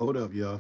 Hold up, y'all.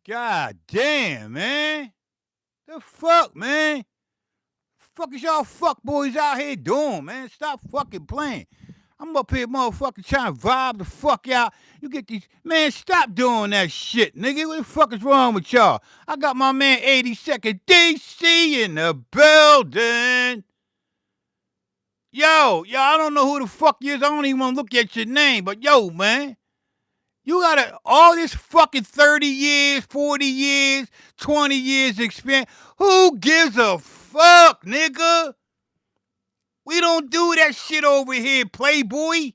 God damn, man. The fuck, man? Fuck is y'all fuck boys out here doing, man? Stop fucking playing. I'm up here, motherfucking, trying to vibe the fuck out. You get these, man, stop doing that shit, nigga. What the fuck is wrong with y'all? I got my man 82nd DC in the building. Yo, I don't know who the fuck you is. I don't even want to look at your name, but yo, man. You got all this fucking 30 years, 40 years, 20 years experience. Who gives a fuck, nigga? We don't do that shit over here, Playboy.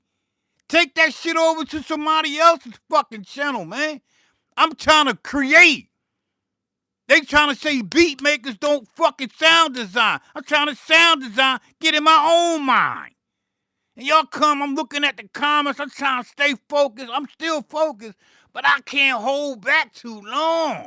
Take that shit over to somebody else's fucking channel, man. I'm trying to create. They trying to say beat makers don't fucking sound design. I'm trying to sound design, get in my own mind. And y'all come, I'm looking at the comments, I'm trying to stay focused. I'm still focused, but I can't hold back too long.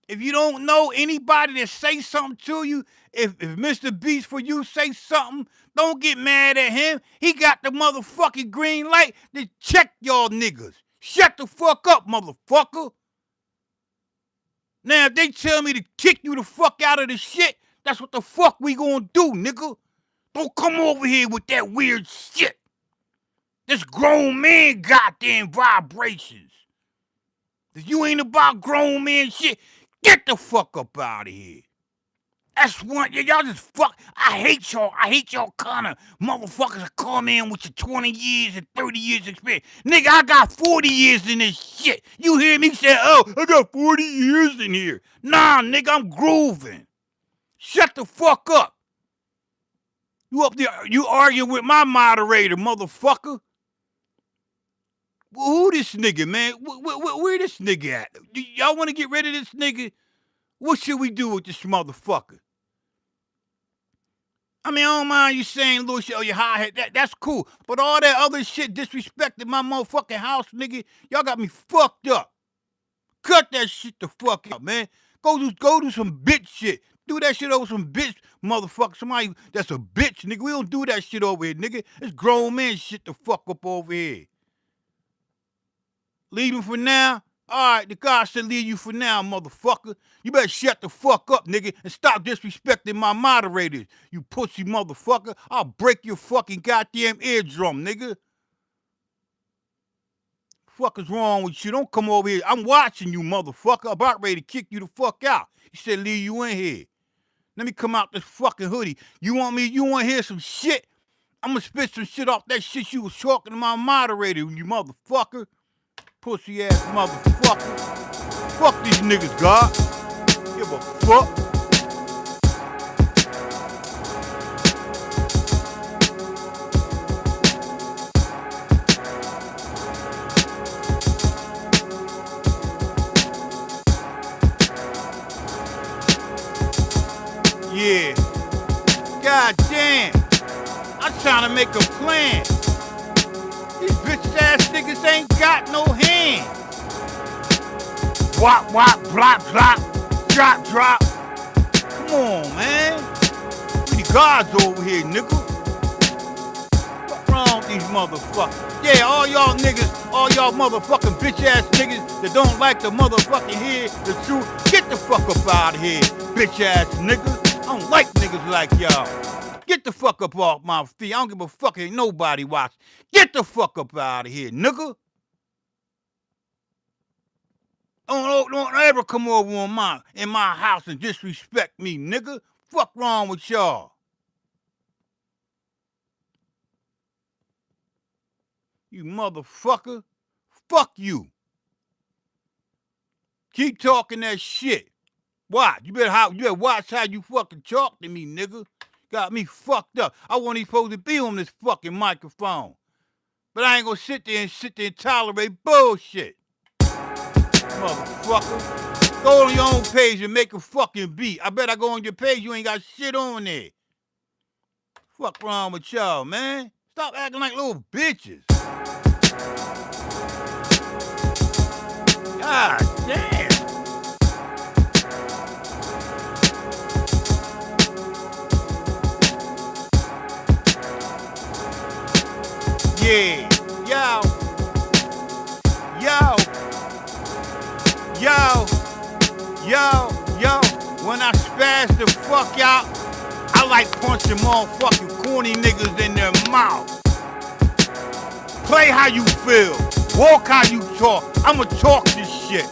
If you don't know anybody that say something to you, if Mr. Beast for you say something, don't get mad at him. He got the motherfucking green light to check y'all niggas. Shut the fuck up, motherfucker. Now, if they tell me to kick you the fuck out of the shit, that's what the fuck we gonna do, nigga. Don't come over here with that weird shit. This grown man goddamn vibrations. If you ain't about grown man shit, get the fuck up out of here. That's one, y'all just fuck. I hate y'all kind of motherfuckers that come in with your 20 years and 30 years experience. Nigga, I got 40 years in this shit. You hear me say, oh, I got 40 years in here. Nah, nigga, I'm grooving. Shut the fuck up. You up there, you arguing with my moderator, motherfucker. Well, who this nigga, man? Where this nigga at? Y'all want to get rid of this nigga? What should we do with this motherfucker? I mean, I don't mind you saying little shit or your hi-hat. That's cool. But all that other shit disrespecting my motherfucking house, nigga, y'all got me fucked up. Cut that shit the fuck out, man. Go do some bitch shit. Do that shit over some bitch, motherfucker. Somebody that's a bitch, nigga. We don't do that shit over here, nigga. It's grown man shit the fuck up over here. Leave him for now? All right, the God said leave you for now, motherfucker. You better shut the fuck up, nigga, and stop disrespecting my moderators, you pussy motherfucker. I'll break your fucking goddamn eardrum, nigga. Fuck is wrong with you? Don't come over here. I'm watching you, motherfucker. I'm about ready to kick you the fuck out. He said leave you in here. Let me come out this fucking hoodie. You want to hear some shit? I'm gonna spit some shit off that shit you was talking to my moderator, you motherfucker. Pussy ass motherfucker. Fuck these niggas, God. Give a fuck. Yeah. God damn. I'm trying to make a plan. These bitch ass niggas ain't got no hands. Wop, wop, blop, blop, drop, drop. Come on, man. We the gods over here, nigga. What's wrong with these motherfuckers? Yeah, all y'all niggas, all y'all motherfucking bitch ass niggas that don't like the motherfucking hear the truth, get the fuck up out of here, bitch ass niggas. I don't like niggas like y'all. Get the fuck up off my feet. I don't give a fuck, ain't nobody watching. Get the fuck up out of here, nigga. Don't ever come over in my house and disrespect me, nigga. Fuck wrong with y'all? You motherfucker. Fuck you. Keep talking that shit. Watch. You better watch how you fucking talk to me, nigga. Got me fucked up. I wasn't even supposed to be on this fucking microphone. But I ain't gonna sit there and tolerate bullshit. Motherfucker. Go on your own page and make a fucking beat. I bet I go on your page, you ain't got shit on there. Fuck wrong with y'all, man? Stop acting like little bitches. God damn. Yeah, yo, Yo, when I spaz the fuck out, I like punching motherfucking corny niggas in their mouth. Play how you feel. Walk how you talk. I'ma talk this shit.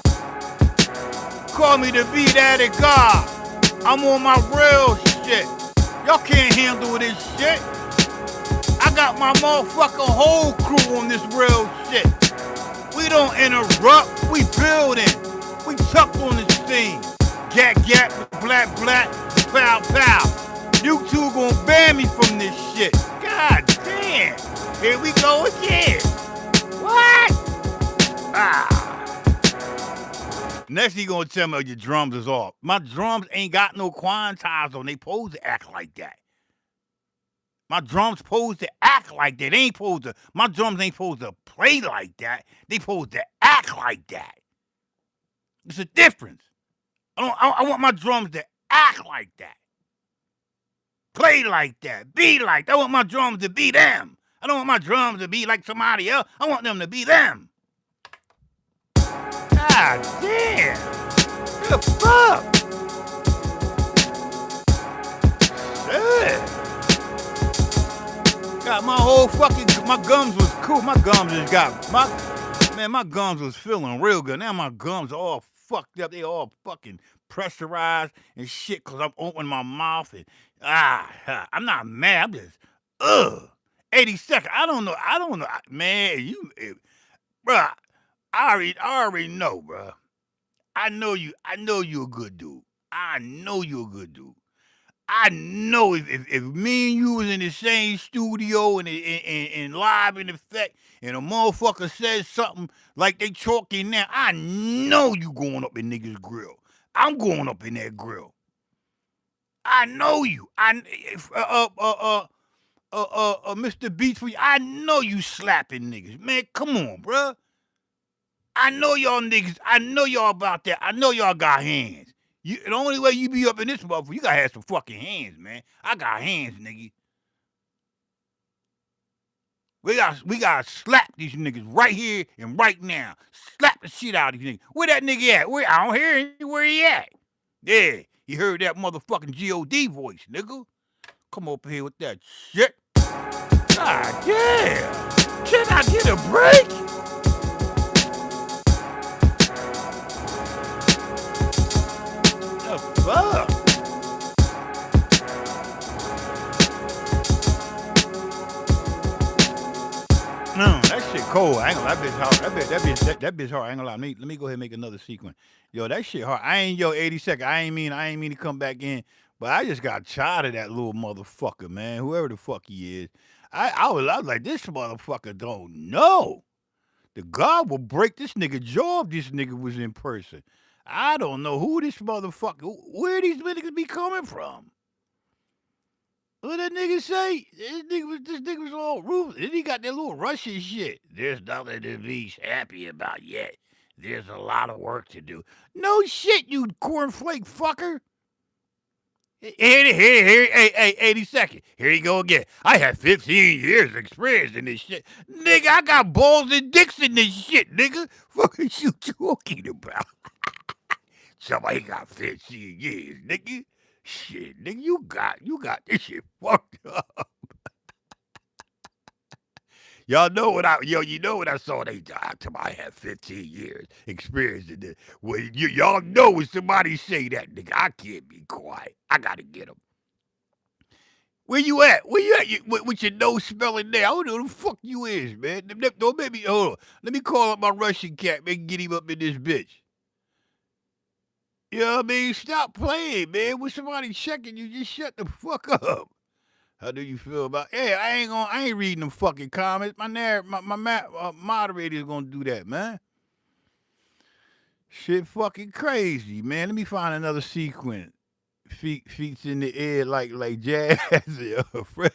Call me to be that of God. I'm on my real shit. Y'all can't handle this shit. I got my motherfucking whole crew on this real shit. We don't interrupt. We building. We tucked on this thing. Gap, black, pow, pow. You two gonna ban me from this shit. God damn. Here we go again. What? Next he gonna tell me your drums is off. My drums ain't got no quantize on. They supposed to act like that. My drums supposed to act like that. They ain't supposed to. My drums ain't supposed to play like that. They supposed to act like that. It's a difference. I want my drums to act like that. Play like that. Be like that. I want my drums to be them. I don't want my drums to be like somebody else. I want them to be them. God damn. The fuck? Shit. Got my whole fucking, my gums was cool. My gums just got, my gums was feeling real good. Now my gums are all fucked up. They all fucking pressurized and shit because I'm opening my mouth and, I'm not mad. I'm just, 80 seconds. I don't know. Man, bruh, I already know, bruh. I know you a good dude. I know you a good dude. I know if me and you was in the same studio and live in effect and a motherfucker says something like they talking now, I know you going up in niggas' grill. I'm going up in that grill. I know you. Mr. Beats, I know you slapping niggas. Man, come on, bruh. I know y'all niggas. I know y'all about that. I know y'all got hands. The only way you be up in this motherfucker, you gotta have some fucking hands, man. I got hands, nigga. We gotta slap these niggas right here and right now. Slap the shit out of these niggas. Where that nigga at? I don't hear him. Where he at? Yeah, you heard that motherfucking G.O.D. voice, nigga. Come up here with that shit. God damn. Can I get a break? The fuck? That shit cold. I ain't gonna lie, that bitch hard. That bitch hard. I ain't gonna lie. Let me go ahead and make another sequence. Yo, that shit hard. 80 seconds. I ain't mean to come back in, but I just got tired of that little motherfucker, man. Whoever the fuck he is. I was like, this motherfucker don't know. The God will break this nigga jaw if this nigga was in person. I don't know who this motherfucker, where these niggas be coming from. What that nigga say? This nigga was all ruthless. Then he got that little Russian shit. There's nothing to be happy about yet. There's a lot of work to do. No shit, you cornflake fucker. Hey, 80 seconds. Here you go again. I have 15 years experience in this shit. Nigga, I got balls and dicks in this shit, nigga. Fuck is you talking about? Somebody got 15 years, nigga. Shit, nigga, you got this shit fucked up. Y'all know what you know what I saw they talked about. I have 15 years experience in this. Well, y'all know when somebody say that, nigga, I can't be quiet. I gotta get them. Where you at? With your nose smelling there? I don't know who the fuck you is, man. Don't make me, hold on. Let me call up my Russian cat, man, get him up in this bitch. You know what I mean? Stop playing, man. When somebody checking you, just shut the fuck up. How do you feel about? Hey, I ain't reading them fucking comments. My moderator is gonna do that, man. Shit, fucking crazy, man. Let me find another sequence. Feet's in the air like jazz. Fresh.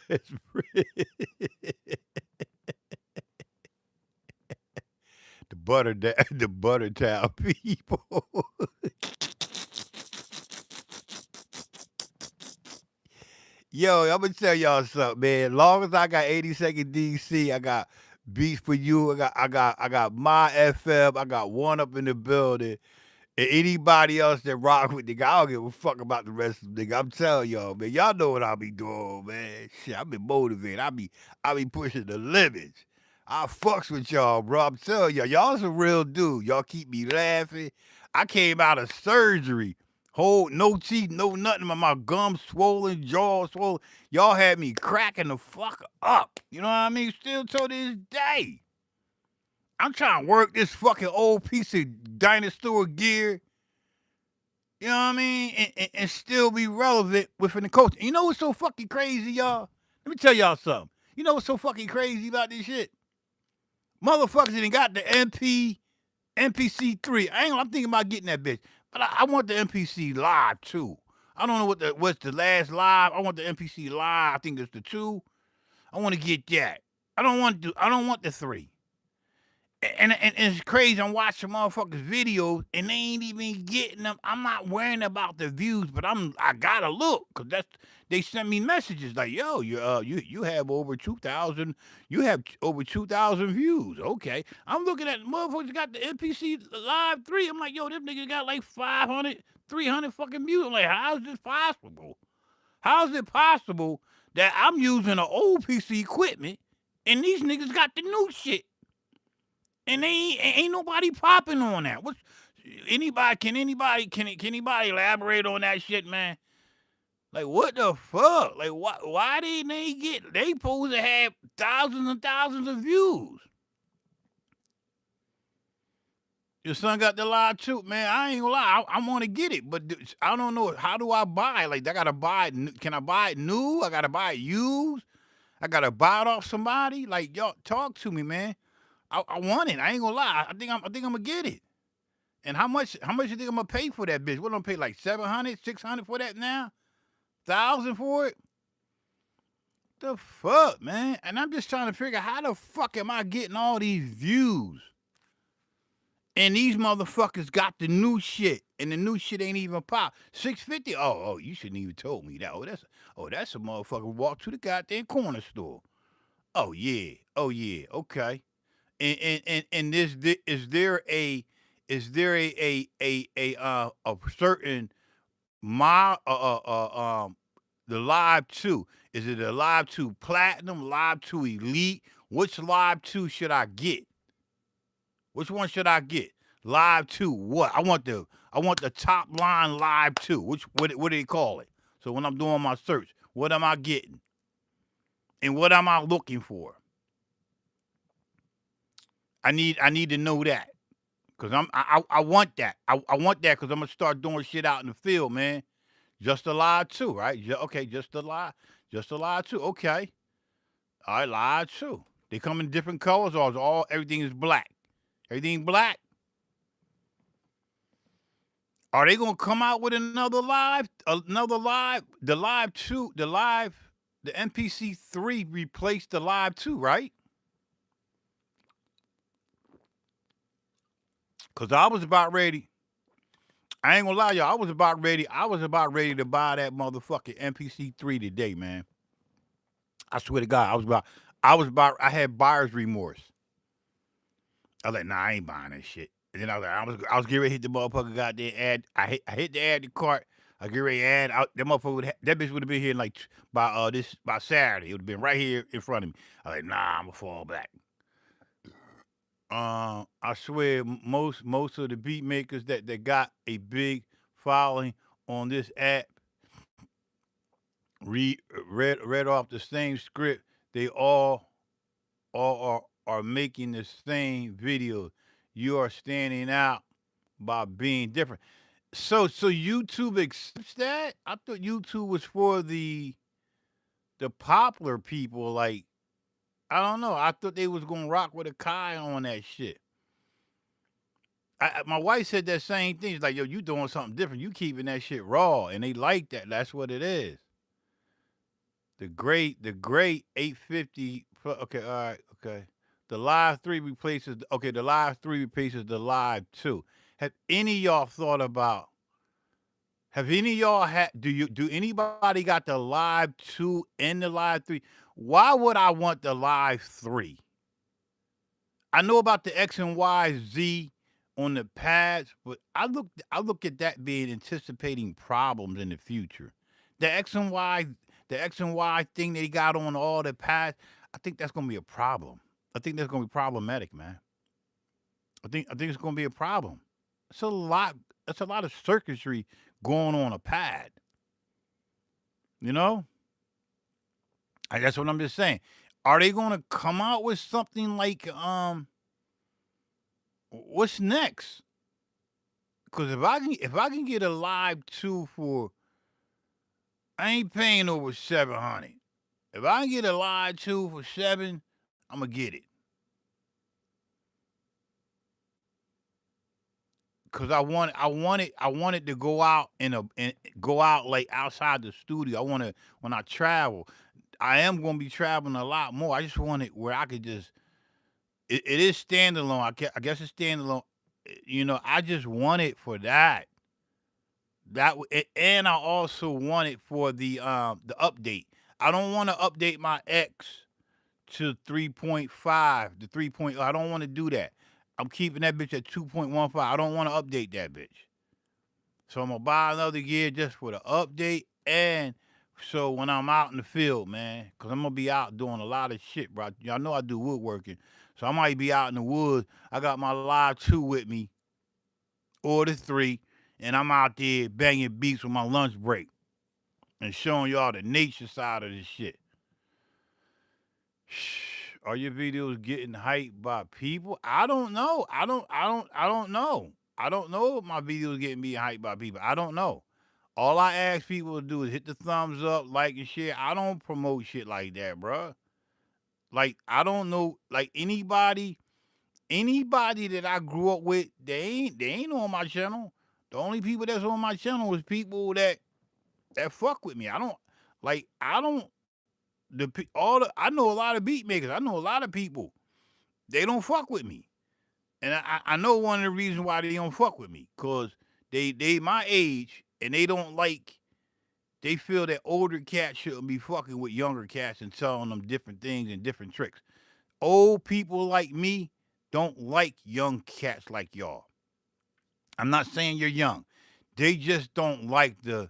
The butter town people. Yo, I'm gonna tell y'all something, man. As long as I got 80-second DC, I got Beats for You. I got my FM. I got one up in the building. And anybody else that rock with nigga, I don't give a fuck about the rest of them nigga. I'm telling y'all, man. Y'all know what I be doing, man. Shit, I be motivated. I be pushing the limits. I fucks with y'all, bro. I'm telling y'all, y'all some real dude. Y'all keep me laughing. I came out of surgery. Whole no teeth, no nothing. My gums swollen, jaw swollen. Y'all had me cracking the fuck up. You know what I mean? Still to this day. I'm trying to work this fucking old piece of dinosaur gear, you know what I mean, and still be relevant within the culture. You know what's so fucking crazy, y'all? Let me tell y'all something. You know what's so fucking crazy about this shit? Motherfuckers ain't got the MPC3. I'm thinking about getting that bitch, but I want the MPC Live too. I don't know what's the last live. I want the MPC Live. I think it's the 2. I want to get that. I don't want the 3. And it's crazy. I'm watching motherfuckers' videos and they ain't even getting them. I'm not worrying about the views, but I gotta look because they send me messages like, yo, you have over 2,000. You have over 2,000 views. Okay, I'm looking at motherfuckers got the NPC Live 3. I'm like, yo, this nigga got like 500, 300 fucking views. I'm like, how is this possible? How is it possible that I'm using an old piece of equipment and these niggas got the new shit? And ain't nobody popping on that. What's Can anybody elaborate on that shit, man? Like what the fuck? Like why didn't they supposed to have thousands and thousands of views? Your son got the live too, man. I ain't gonna lie. I want to get it, but I don't know. How do I buy? Like I gotta buy it. Can I buy it new? I gotta buy it used. I gotta buy it off somebody. Like y'all, talk to me, man. I want it. I ain't gonna lie. I think I'm gonna get it. And how much you think I'm gonna pay for that bitch? What I'm gonna pay like 700, 600 for that now? 1,000 for it? The fuck, man? And I'm just trying to figure how the fuck am I getting all these views? And these motherfuckers got the new shit, and the new shit ain't even pop. 650. Oh, you shouldn't even told me that. That's a motherfucker walk to the goddamn corner store. Oh yeah, okay. And is there a certain my the Live 2? Is it a Live 2 Platinum, Live 2 Elite? Which Live 2 should I get? Which one should I get? Live 2 what? I want the top line Live 2. What do they call it? So when I'm doing my search, what am I getting? And what am I looking for? I need to know that. Cause I want that. I want that because I'm gonna start doing shit out in the field, man. Just a Live 2, right? Okay, just a Live 2. Okay. All right, Live 2. They come in different colors, or everything is black? Everything black? Are they gonna come out with another live? The Live 2, the MPC 3 replaced the Live 2, right? Cause I was about ready. I ain't gonna lie, y'all. I was about ready to buy that motherfucking MPC3 today, man. I swear to God, I had buyer's remorse. I was like, nah, I ain't buying that shit. And then I was getting ready to hit the motherfucker goddamn ad. I hit the ad to cart. I get ready to add out. That motherfucker that bitch would have been here like by Saturday. It would have been right here in front of me. I was like, nah, I'm gonna fall back. I swear, most of the beat makers that got a big following on this app read off the same script. They all are making the same video. You are standing out by being different. So YouTube accepts that? I thought YouTube was for the popular people. Like I don't know. I thought they was gonna rock with a Kai on that shit. My wife said that same thing. She's like, yo, you doing something different. You keeping that shit raw, and they like that. That's what it is. The great 850. Okay, all right, okay. The Live 3 replaces. Okay, the Live 3 replaces the Live 2. Have any of y'all thought about? Have any of y'all had? Do anybody got the Live 2 and the Live 3? Why would I want the Live 3? I know about the X and Y Z on the pads, but I look at that being anticipating problems in the future. The X and Y, the X and Y thing they got on all the pads, I think that's gonna be a problem. I think that's gonna be problematic, man. I think it's gonna be a problem. It's a lot. It's a lot of circuitry going on a pad. You know, that's what I'm just saying. Are they gonna come out with something like what's next? Because if I can get a live two for I ain't paying over 700. If I can get a live two for 7, I'm gonna get it. Cause I wanted to go out and go out like outside the studio. I want to when I travel. I am gonna be traveling a lot more. I just want it where I could just. It is standalone. I guess it's standalone. I just want it for that. And I also want it for the update. I don't want to update my X to 3.5, the 3. I don't want to do that. I'm keeping that bitch at 2.15. I don't want to update that bitch. So I'm gonna buy another gear just for the update and so when I'm out in the field, man, cause I'm gonna be out doing a lot of shit, bro. Y'all know I do woodworking, so I might be out in the woods. I got my live two with me or the 3, and I'm out there banging beats with my lunch break and showing y'all the nature side of this shit. Are your videos getting hyped by people? I don't know. I don't know. I don't know if my videos getting me hyped by people. I don't know. All I ask people to do is hit the thumbs up, like and share. I don't promote shit like that, bruh. Like I don't know, like anybody that I grew up with, they ain't on my channel. The only people that's on my channel is people that fuck with me. I don't I know a lot of beat makers. I know a lot of people. They don't fuck with me. And I know one of the reasons why they don't fuck with me. Cause they my age and they feel that older cats shouldn't be fucking with younger cats and telling them different things and different tricks. Old people like me don't like young cats like y'all. I'm not saying you're young. They just don't like the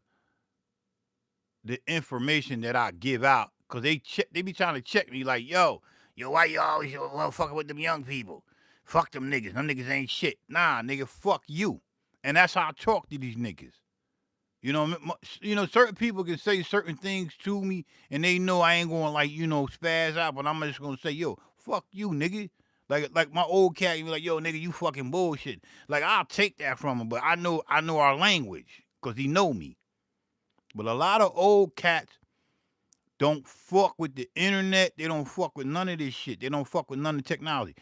information that I give out because they be trying to check me like, yo, why you always fucking with them young people? Fuck them niggas. Them niggas ain't shit. Nah, nigga, fuck you. And that's how I talk to these niggas. Certain people can say certain things to me, and they know I ain't going like spaz out, but I'm just gonna say, yo, fuck you, nigga. Like my old cat, you be like, yo, nigga, you fucking bullshit. Like I'll take that from him, but I know our language because he know me. But a lot of old cats don't fuck with the internet. They don't fuck with none of this shit. They don't fuck with none of the technology.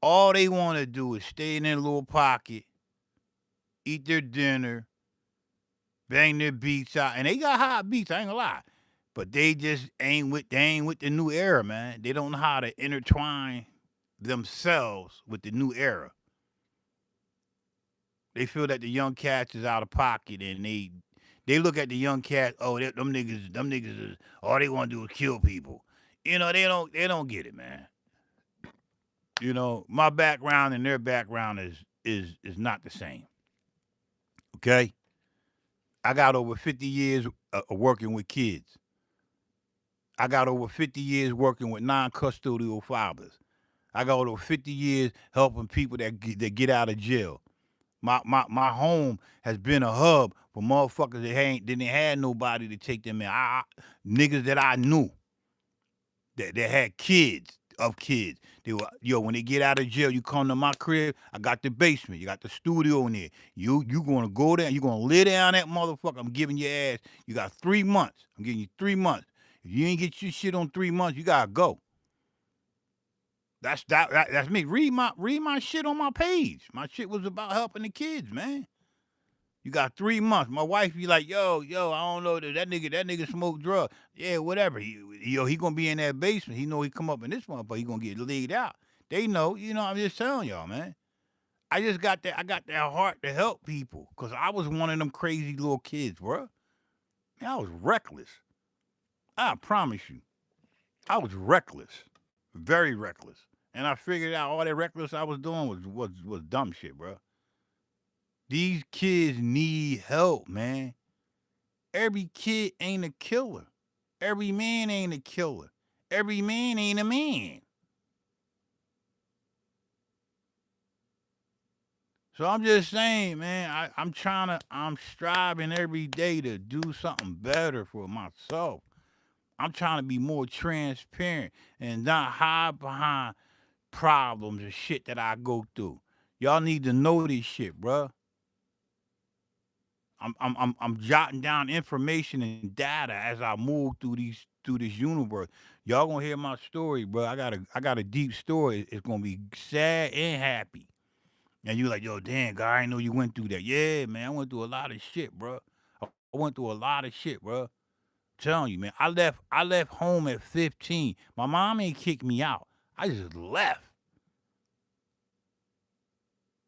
All they want to do is stay in their little pocket, eat their dinner, bang their beats out, and they got hot beats. I ain't gonna lie, but they ain't with the new era, man. They don't know how to intertwine themselves with the new era. They feel that the young cats is out of pocket, and they look at the young cats. Oh, them niggas is all they want to do is kill people. They don't get it, man. My background and their background is not the same. Okay, I got over 50 years working with kids. I got over 50 years working with non-custodial fathers. I got over 50 years helping people that get out of jail. My home has been a hub for motherfuckers that didn't have nobody to take them in. Niggas that I knew that had kids of kids. They were when they get out of jail, you come to my crib. I got the basement. You got the studio in there. You gonna go there. You gonna lay down that motherfucker. I'm giving your ass. You got 3 months. I'm giving you 3 months. If you ain't get your shit on 3 months, you gotta go. That's me. Read my shit on my page. My shit was about helping the kids, man. You got 3 months. My wife be like, yo, I don't know that nigga smoke drugs. Yeah, whatever. He gonna be in that basement. He know he come up in this motherfucker. He gonna get laid out. They know. I'm just telling y'all, man. I got that heart to help people, cause I was one of them crazy little kids, bro. Man, I was reckless. I promise you, I was reckless, very reckless. And I figured out all that reckless I was doing was dumb shit, bro. These kids need help, man. Every kid ain't a killer. Every man ain't a killer. Every man ain't a man. So I'm just saying, man, I'm striving every day to do something better for myself. I'm trying to be more transparent and not hide behind problems and shit that I go through. Y'all need to know this shit, bruh. I'm jotting down information and data as I move through this universe. Y'all gonna hear my story, bro. I got a deep story. It's gonna be sad and happy. And you like, yo, damn, guy, I didn't know you went through that. Yeah, man, I went through a lot of shit, bro. I went through a lot of shit, bro. Telling you, man, I left home at 15. My mom ain't kicked me out. I just left.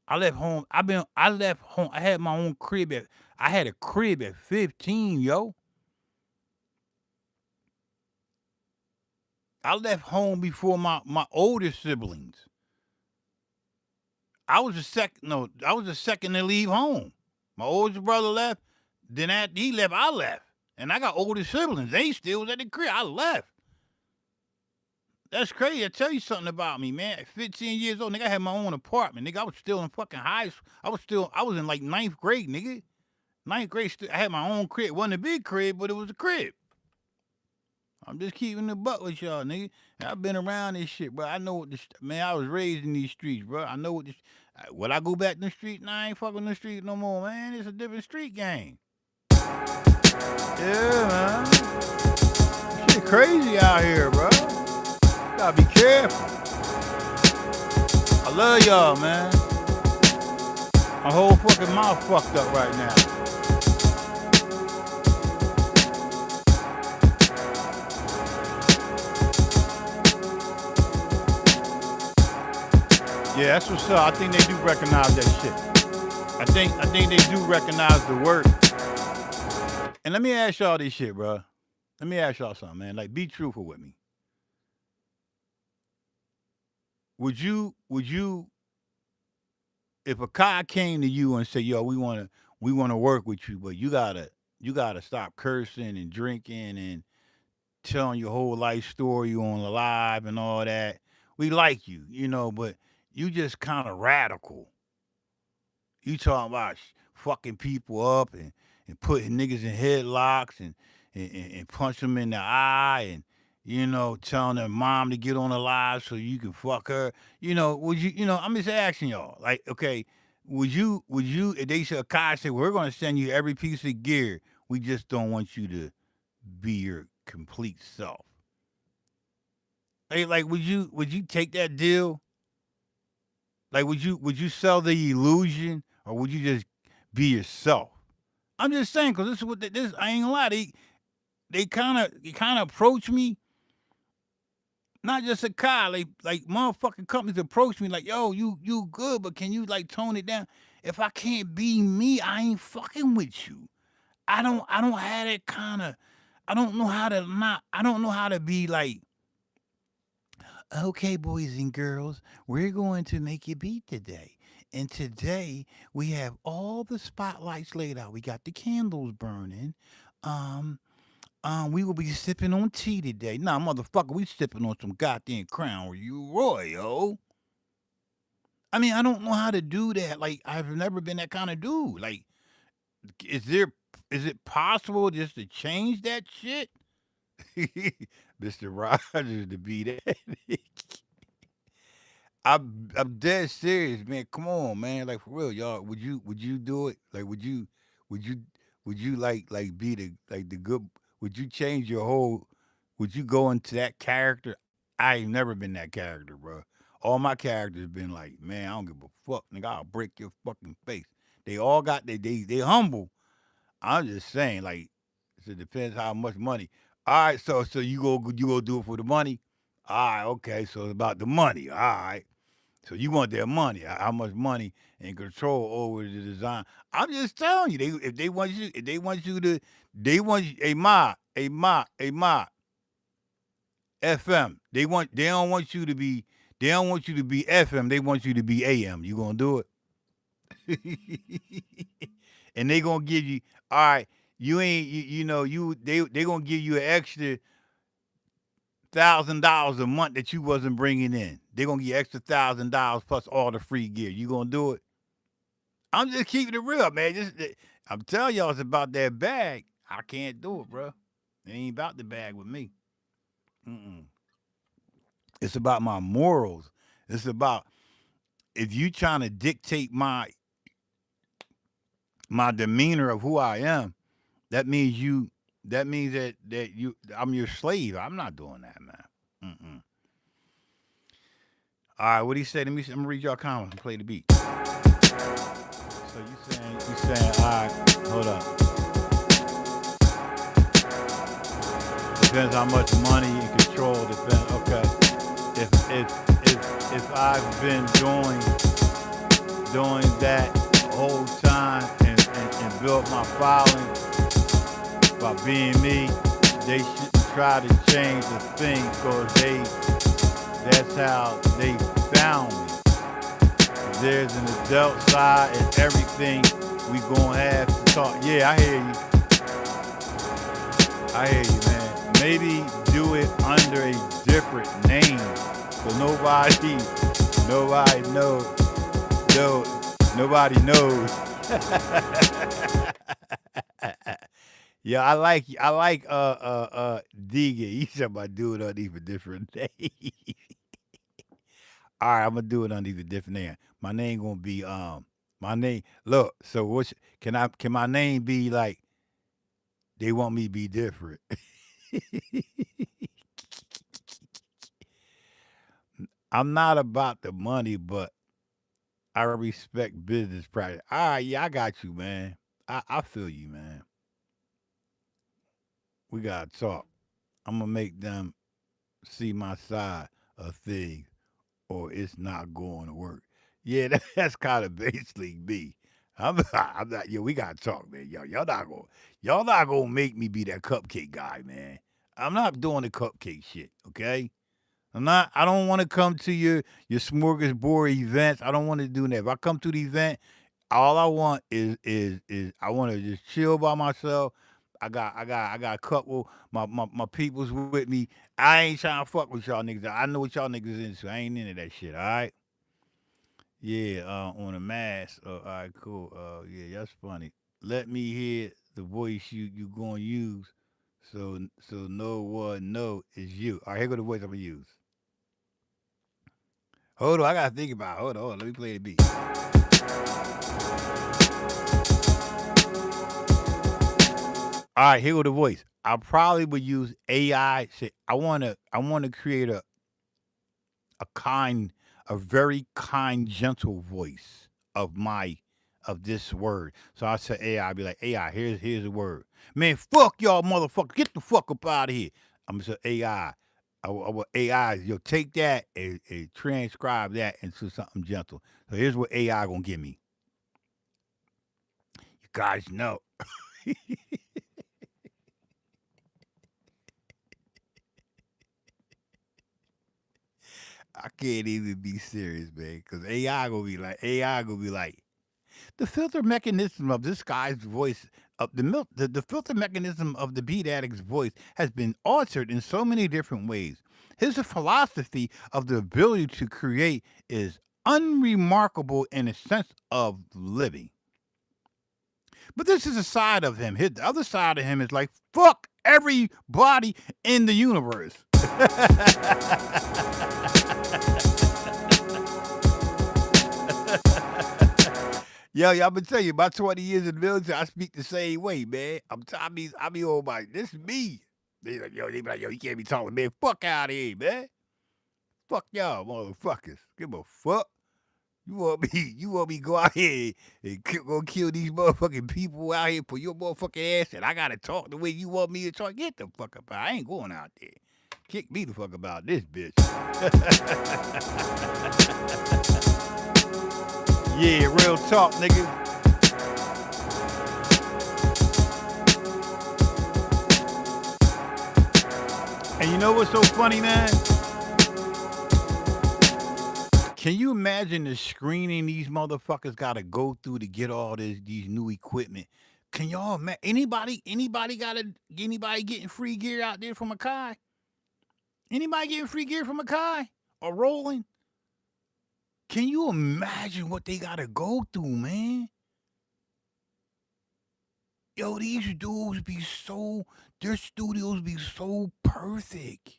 I left home. I left home. I had my own crib I had a crib at 15, yo. I left home before my older siblings. I was the second to leave home. My oldest brother left. Then after he left, I left. And I got older siblings. They still was at the crib. I left. That's crazy. I tell you something about me, man. At 15 years old, nigga, I had my own apartment. Nigga, I was still in fucking high school. I was in like ninth grade, nigga. Ninth grade, I had my own crib. It wasn't a big crib, but it was a crib. I'm just keeping the buck with y'all, nigga. And I've been around this shit, bro. I know what this, man, I was raised in these streets, bro. I know what this, when I go back in the street, now I ain't fucking the street no more, man. It's a different street game. Yeah, man. Shit crazy out here, bro. Gotta be careful. I love y'all, man. My whole fucking mouth fucked up right now. Yeah, that's what's up. I think they do recognize that shit. I think they do recognize the work. And let me ask y'all this shit, bro. Let me ask y'all something, man. Like, be truthful with me. Would you if a guy came to you and said, "Yo, we wanna work with you, but you gotta stop cursing and drinking and telling your whole life story on the live and all that. We like you, but you just kind of radical. You talking about fucking people up and putting niggas in headlocks and punch them in the eye and telling their mom to get on the live so you can fuck her. Would you? I'm just asking y'all. Like, okay, would you? If they said, Kai said, we're gonna send you every piece of gear. We just don't want you to be your complete self. Like, would you take that deal? Like, would you sell the illusion, or would you just be yourself? I'm just saying, cause this is what this. I ain't gonna lie. They kind of approach me. Not just a car, like motherfucking companies approach me like, yo, you good, but can you like tone it down? If I can't be me, I ain't fucking with you. I don't have that kind of. I don't know how to be like, okay, boys and girls, we're going to make a beat today. And today we have all the spotlights laid out. We got the candles burning. Um, we will be sipping on tea today. Nah, motherfucker, we sipping on some goddamn Crown Royal, yo. I mean, I don't know how to do that. Like, I've never been that kind of dude. Like, is there, is it possible just to change that shit? Mr. Rogers to be that. I'm dead serious, man. Come on, man. Like for real, y'all. Would you do it? Like would you would you like be the good would you change your whole would you go into that character? I ain't never been that character, bro. All my characters been like, man, I don't give a fuck, nigga. I'll break your fucking face. They all got they humble. I'm just saying, like, it depends how much money. All right, so you go do it for the money. All right, okay. So it's about the money. All right. So you want their money, how much money and control over the design. I'm just telling you, if they want you to, they want you, FM. They don't want you to be, they don't want you to be FM. They want you to be AM. You gonna do it? And they gonna give you, all right, you ain't you know, they gonna give you an extra $1,000 a month that you wasn't bringing in. They gonna give you extra $1,000 plus all the free gear. You gonna do it? I'm just keeping it real, man. I'm telling y'all, it's about that bag. I can't do it, bro. It ain't about the bag with me. Mm-mm. It's about my morals. It's about, if you trying to dictate my demeanor of who I am, that means you. That means that I'm your slave. I'm not doing that, man. Mm-mm. All right, what he said? I'm gonna read y'all comments and play the beat. So you saying, all right, hold up. Depends how much money and control. Depends. Okay. If I've been doing that whole time and built my following by being me, they shouldn't try to change the thing because that's how they found me. There's an adult side and everything we gonna have to talk. Yeah, I hear you. I hear you, man. Maybe do it under a different name so nobody knows. No, nobody knows. Yeah, I like Diga. He said about do it under even different name. All right, I'm gonna do it under even different name. My name gonna be my name. Look, so can my name be like they want me to be different? I'm not about the money, but I respect business practice. All right, yeah, I got you, man. I feel you, man. We gotta talk. I'm gonna make them see my side of things, or it's not going to work. Yeah, that's kind of basically me. I'm not. Yo, we gotta talk, man. Y'all not gonna make me be that cupcake guy, man. I'm not doing the cupcake shit. Okay. I'm not. I don't want to come to your smorgasbord events. I don't want to do that. If I come to the event, all I want is I want to just chill by myself. I got a couple my peoples with me. I ain't trying to fuck with y'all niggas. I know what y'all niggas into. I ain't into that shit. All right. Yeah. On a mask. All right. Cool. Yeah. That's funny. Let me hear the voice you gonna use. So no one know is you. All right. Here go the voice I'm gonna use. Hold on, I gotta think about it. Hold on. Let me play the beat. All right, here go the voice. I probably would use AI. Say, I wanna create a kind, a very kind, gentle voice of this word. So I say AI, I'd be like, AI, here's the word. Man, fuck y'all motherfucker. Get the fuck up out of here. I'm gonna say AI. I will AI, you'll take that and transcribe that into something gentle. So here's what AI gonna give me. You guys know. I can't even be serious, man, because AI gonna be like, the filter mechanism of this guy's voice, of the filter mechanism of the beat addict's voice has been altered in so many different ways. His philosophy of the ability to create is unremarkable in a sense of living. But this is a side of him. The other side of him is like, fuck everybody in the universe. Yo, I'm gonna tell you, about 20 years in the military, I speak the same way, man. I be all like, this is me. They be like, yo, you can't be talking, man. Fuck out of here, man. Fuck y'all, motherfuckers. Give a fuck. You want me to go out here and go kill these motherfucking people out here for your motherfucking ass, and I gotta talk the way you want me to talk? Get the fuck up out. I ain't going out there. Kick me the fuck about this bitch. Yeah, real talk, nigga. And you know what's so funny, man? Can you imagine the screening these motherfuckers got to go through to get all these new equipment? Can y'all anybody getting free gear out there from Akai? Anybody getting free gear from Akai or rolling? Can you imagine what they got to go through, man? Yo, these dudes be so, their studios be so perfect.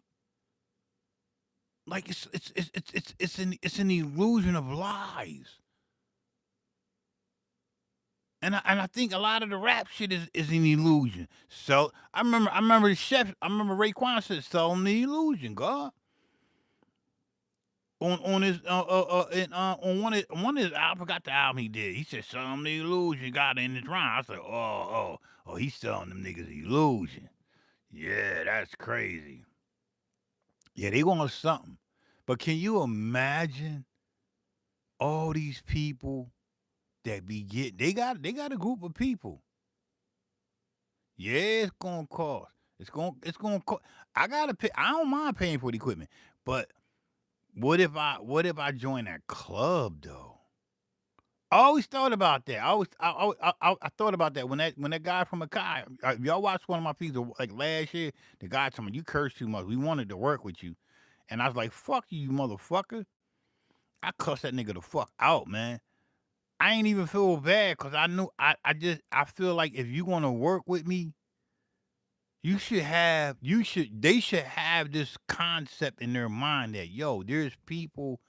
Like it's an illusion of lies. And I think a lot of the rap shit is an illusion. So I remember the chef. I remember Raekwon said selling the illusion, God. On his on one of his I forgot the album he did. He said selling the illusion, got in his rhyme. I said, oh, he's selling them niggas illusion. Yeah, that's crazy. Yeah, they want something. But can you imagine all these people that be getting they got a group of people. Yeah, it's gonna cost. It's gonna cost. I gotta pay. I don't mind paying for the equipment, but what if I join that club though? I always thought about that. I thought about that when that guy from Akai. Y'all watched one of my pieces like last year. The guy told me you curse too much. We wanted to work with you, and I was like, "Fuck you, motherfucker." I cussed that nigga the fuck out, man. I ain't even feel bad because I knew I feel like if you want to work with me, they should have this concept in their mind that there's people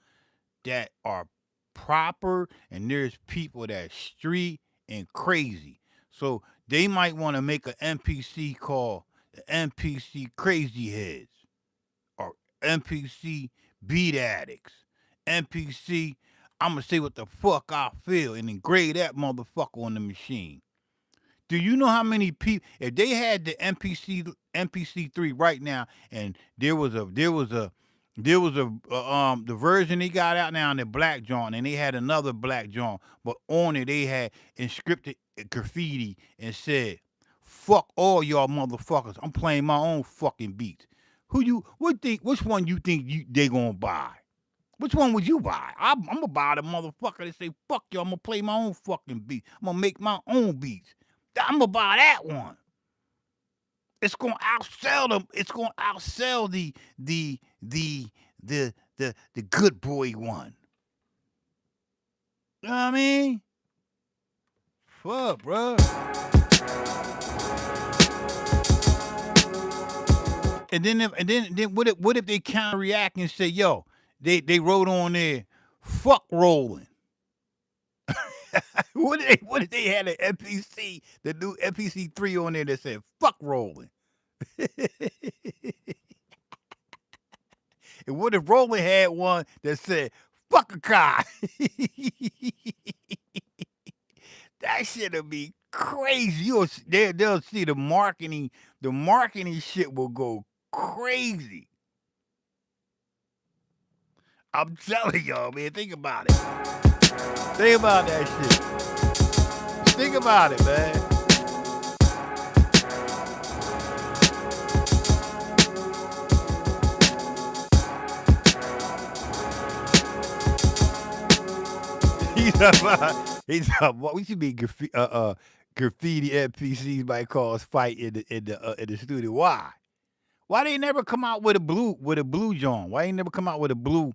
that are proper and there's people that street and crazy. So they might want to make an MPC called the MPC Crazy Heads or MPC Beat Addicts. MPC, I'ma say what the fuck I feel and then grade that motherfucker on the machine. Do you know how many people? If they had the MPC 3 right now, and there was a the version they got out now in the black joint, and they had another black joint, but on it they had inscripted graffiti and said, "Fuck all y'all motherfuckers. I'm playing my own fucking beats." Which one you think they gonna buy? Which one would you buy? I'm gonna buy the motherfucker that say, "Fuck y'all, I'm gonna play my own fucking beat. I'm gonna make my own beats." I'm gonna buy that one. It's gonna outsell them. It's gonna outsell the good boy one. You know what I mean? Fuck, bro. And then what if they counter react and say, they wrote on there, fuck rolling. What if they had an MPC, the new MPC 3 on there that said fuck rolling? And what if Rolling had one that said fuck a car? That shit'll be crazy. They'll see the marketing. The marketing shit will go crazy. I'm telling y'all, man. Think about it. Think about that shit. Think about it, man. He's about we should be graffiti NPCs might cause fight in the studio. Why? Why they never come out with a blue John? Why they never come out with a blue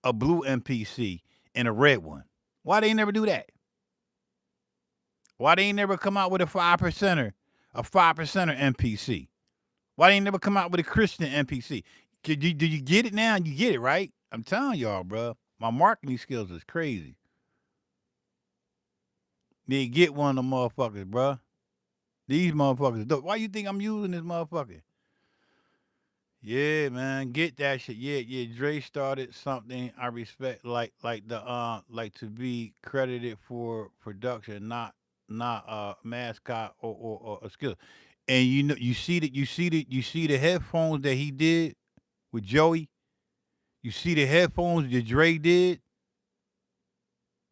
MPC and a red one? Why they never do that? Why they never come out with a 5%er MPC? Why they never come out with a Christian MPC? Do you get it now? You get it, right? I'm telling y'all, bro. My marketing skills is crazy. They get one of them motherfuckers, bro. These motherfuckers. Why you think I'm using this motherfucker? Yeah, man, get that shit. Yeah. Dre started something I respect, like to be credited for production, not mascot or a skill. And you see the headphones that he did with Joey. You see the headphones that Dre did.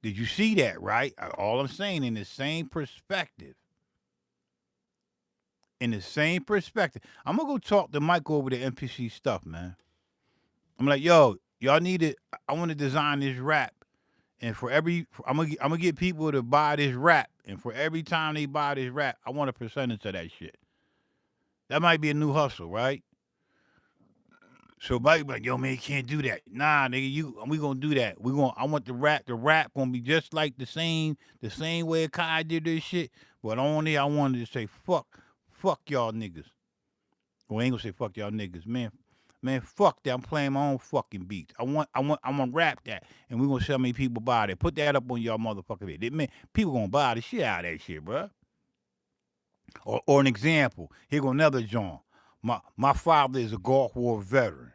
Did you see that? Right. All I'm saying in the same perspective. In the same perspective. I'm gonna go talk to Mike over the MPC stuff, man. I'm like, yo, Y'all need it. I want to design this rap, and I'm gonna get people to buy this rap, and for every time they buy this rap, I want a percentage of that shit. That might be a new hustle, right? So Mike be like, yo man, you can't do that. Nah, nigga, we gonna do that. I want the rap gonna be just like the same way Kai did this shit. But only I wanted to say fuck y'all niggas. Well, I ain't gonna say fuck y'all niggas, man, fuck that. I'm playing my own fucking beats. I'm gonna rap that, and we gonna see how many people buy that. Put that up on y'all motherfucking head. Man, people gonna buy the shit out of that shit, bro. Or an example. Here go another John. My father is a Gulf War veteran.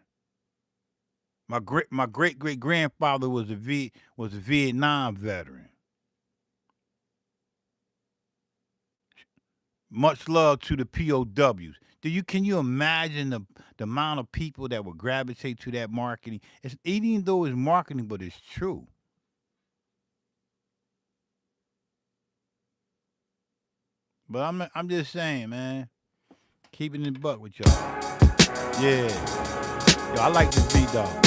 My great grandfather was a Vietnam veteran. Much love to the POWs. Can you imagine the amount of people that would gravitate to that marketing? It's even though it's marketing, but it's true. But I'm just saying, man, keeping it buck with y'all. Yeah, yo, I like this beat dog.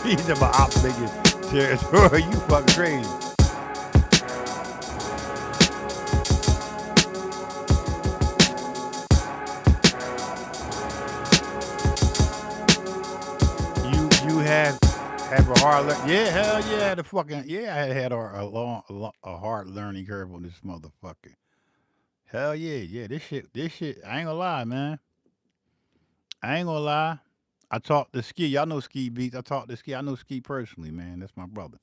He's in my op nigga territory. You fucking crazy. You have a hard yeah, hell yeah, I had a hard learning curve on this motherfucker. Hell yeah, yeah. This shit. I ain't gonna lie, man. I ain't gonna lie. I talked to Ski. Y'all know Ski Beats. I talked to Ski. I know Ski personally, man. That's my brother.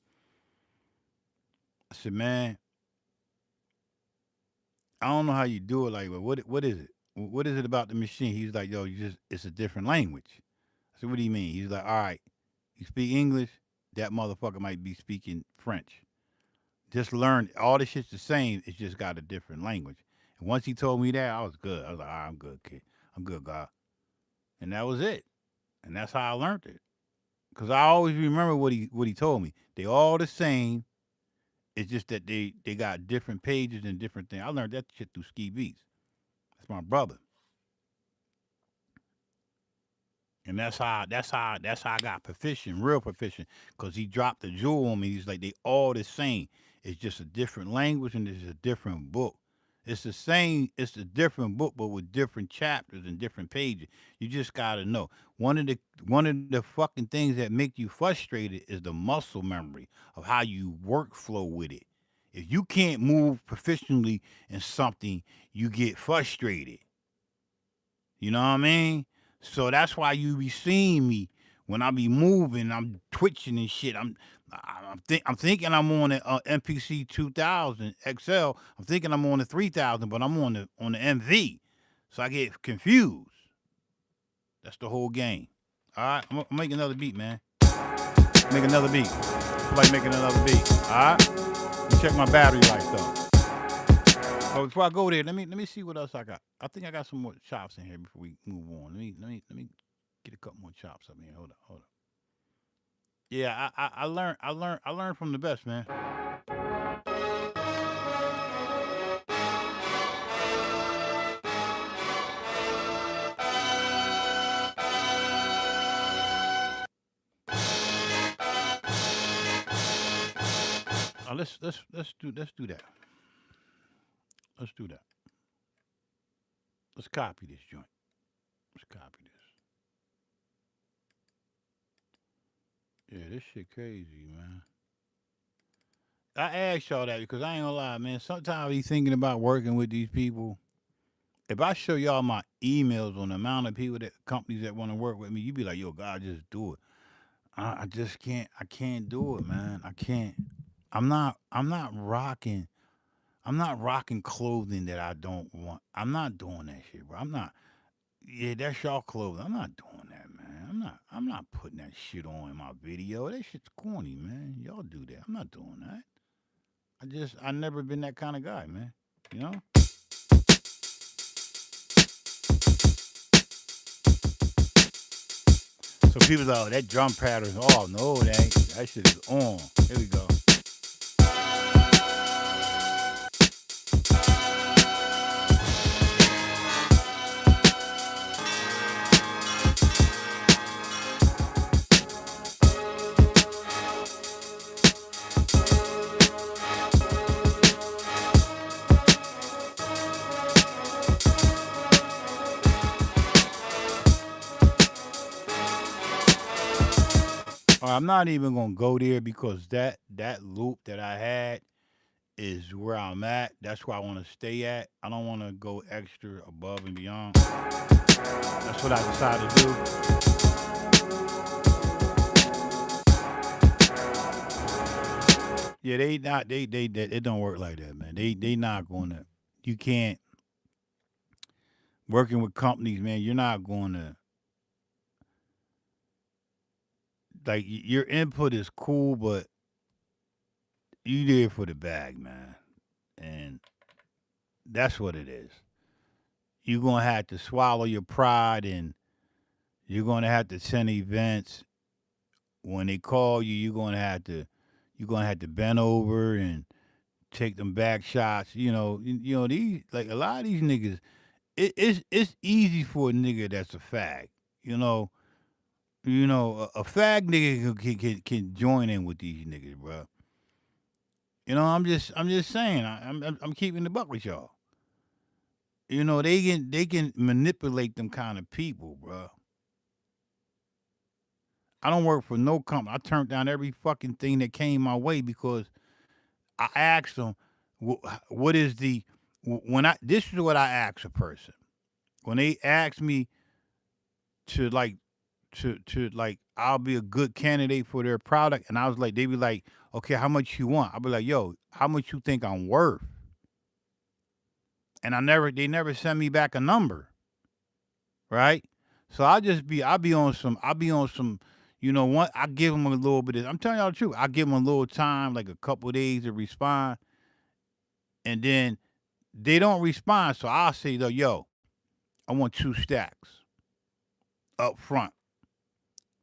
I said, man, I don't know how you do it. Like, well, what is it? What is it about the machine? He's like, yo, it's a different language. I said, what do you mean? He's like, all right, you speak English, that motherfucker might be speaking French. Just learn all this shit's the same. It's just got a different language. And once he told me that, I was good. I was like, all right, I'm good, kid. I'm good, God. And that was it. And that's how I learned it. Cause I always remember what he told me. They all the same. It's just that they got different pages and different things. I learned that shit through Ski Beats. That's my brother. And that's how I got proficient, real proficient, because he dropped the jewel on me. He's like, they all the same. It's just a different language and it's a different book. It's the same, it's a different book, but with different chapters and different pages. You just gotta know. One of the fucking things that make you frustrated is the muscle memory of how you workflow with it. If you can't move proficiently in something, you get frustrated. You know what I mean? So that's why you be seeing me when I be moving, I'm twitching and shit. I'm thinking I'm on the MPC 2000 XL. I'm thinking I'm on the 3000, but I'm on the MV. So I get confused. That's the whole game. All right, I'm gonna make another beat, man. Make another beat. Like making another beat. All right. Let me check my battery life though. Oh, before I go there, let me see what else I got. I think I got some more chops in here before we move on. Let me get a couple more chops up in here. Hold up. Yeah, I learned from the best, man. Let's do that. Let's do that. Let's copy this joint. Let's copy this. Yeah, this shit crazy, man. I asked y'all that because I ain't gonna lie, man. Sometimes I be thinking about working with these people. If I show y'all my emails on the amount of people that companies that want to work with me, you be like, yo, God, just do it. I just can't. I can't do it, man. I can't. I'm not rocking. I'm not rocking clothing that I don't want. I'm not doing that shit, bro. I'm not. Yeah, that's y'all clothing. I'm not doing that, man. I'm not putting that shit on in my video. That shit's corny, man. Y'all do that. I'm not doing that. I never been that kind of guy, man. You know? So people like, oh, that drum pattern. Oh no, it ain't. That shit is on. Here we go. I'm not even gonna go there because that loop that I had is where I'm at. That's where I want to stay at. I don't want to go extra above and beyond. That's what I decided to do. Yeah, they not they it don't work like that, man. They not gonna. You can't working with companies, man. You're not gonna like your input is cool, but you there for the bag, man, and that's what it is. You're gonna have to swallow your pride, and you're gonna have to send events when they call you. You're gonna have to bend over and take them back shots. You know these like a lot of these niggas. It's easy for a nigga that's a fag. You know, a fag nigga can join in with these niggas, bro. I'm just saying. I'm keeping the buck with y'all. They can manipulate them kind of people, bro. I don't work for no company. I turned down every fucking thing that came my way because I asked them, what is the when I this is what I ask a person when they ask me to like to like I'll be a good candidate for their product, and I was like, they be like, okay, how much you want? I'll be like, yo, how much you think I'm worth? And they never send me back a number, right? So I'll be on some. I give them a little bit of. I'm telling y'all the truth. I give them a little time, like a couple of days to respond, and then they don't respond. So I'll say, though, yo, I want 2 stacks up front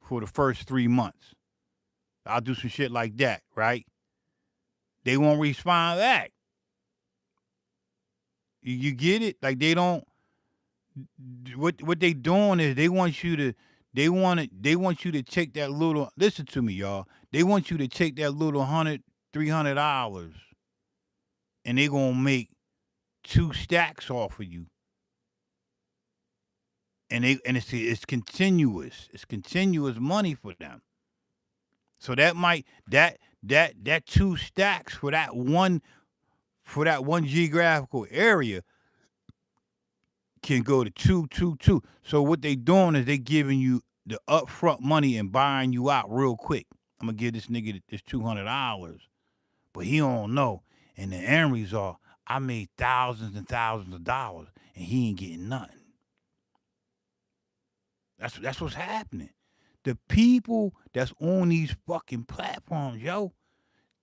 for the first 3 months. I'll do some shit like that, right? They won't respond back. You get it? Like they don't. What they doing is they want you to take that little. Listen to me, y'all. They want you to take that little $100, $300, and they gonna make 2 stacks off of you, and it's continuous. It's continuous money for them. So that 2 stacks for that one geographical area can go to two, two, two. So what they doing is they giving you the upfront money and buying you out real quick. I'm gonna give this nigga this $200, but he don't know. And the end result, I made thousands and thousands of dollars, and he ain't getting nothing. That's what's happening. The people that's on these fucking platforms, yo,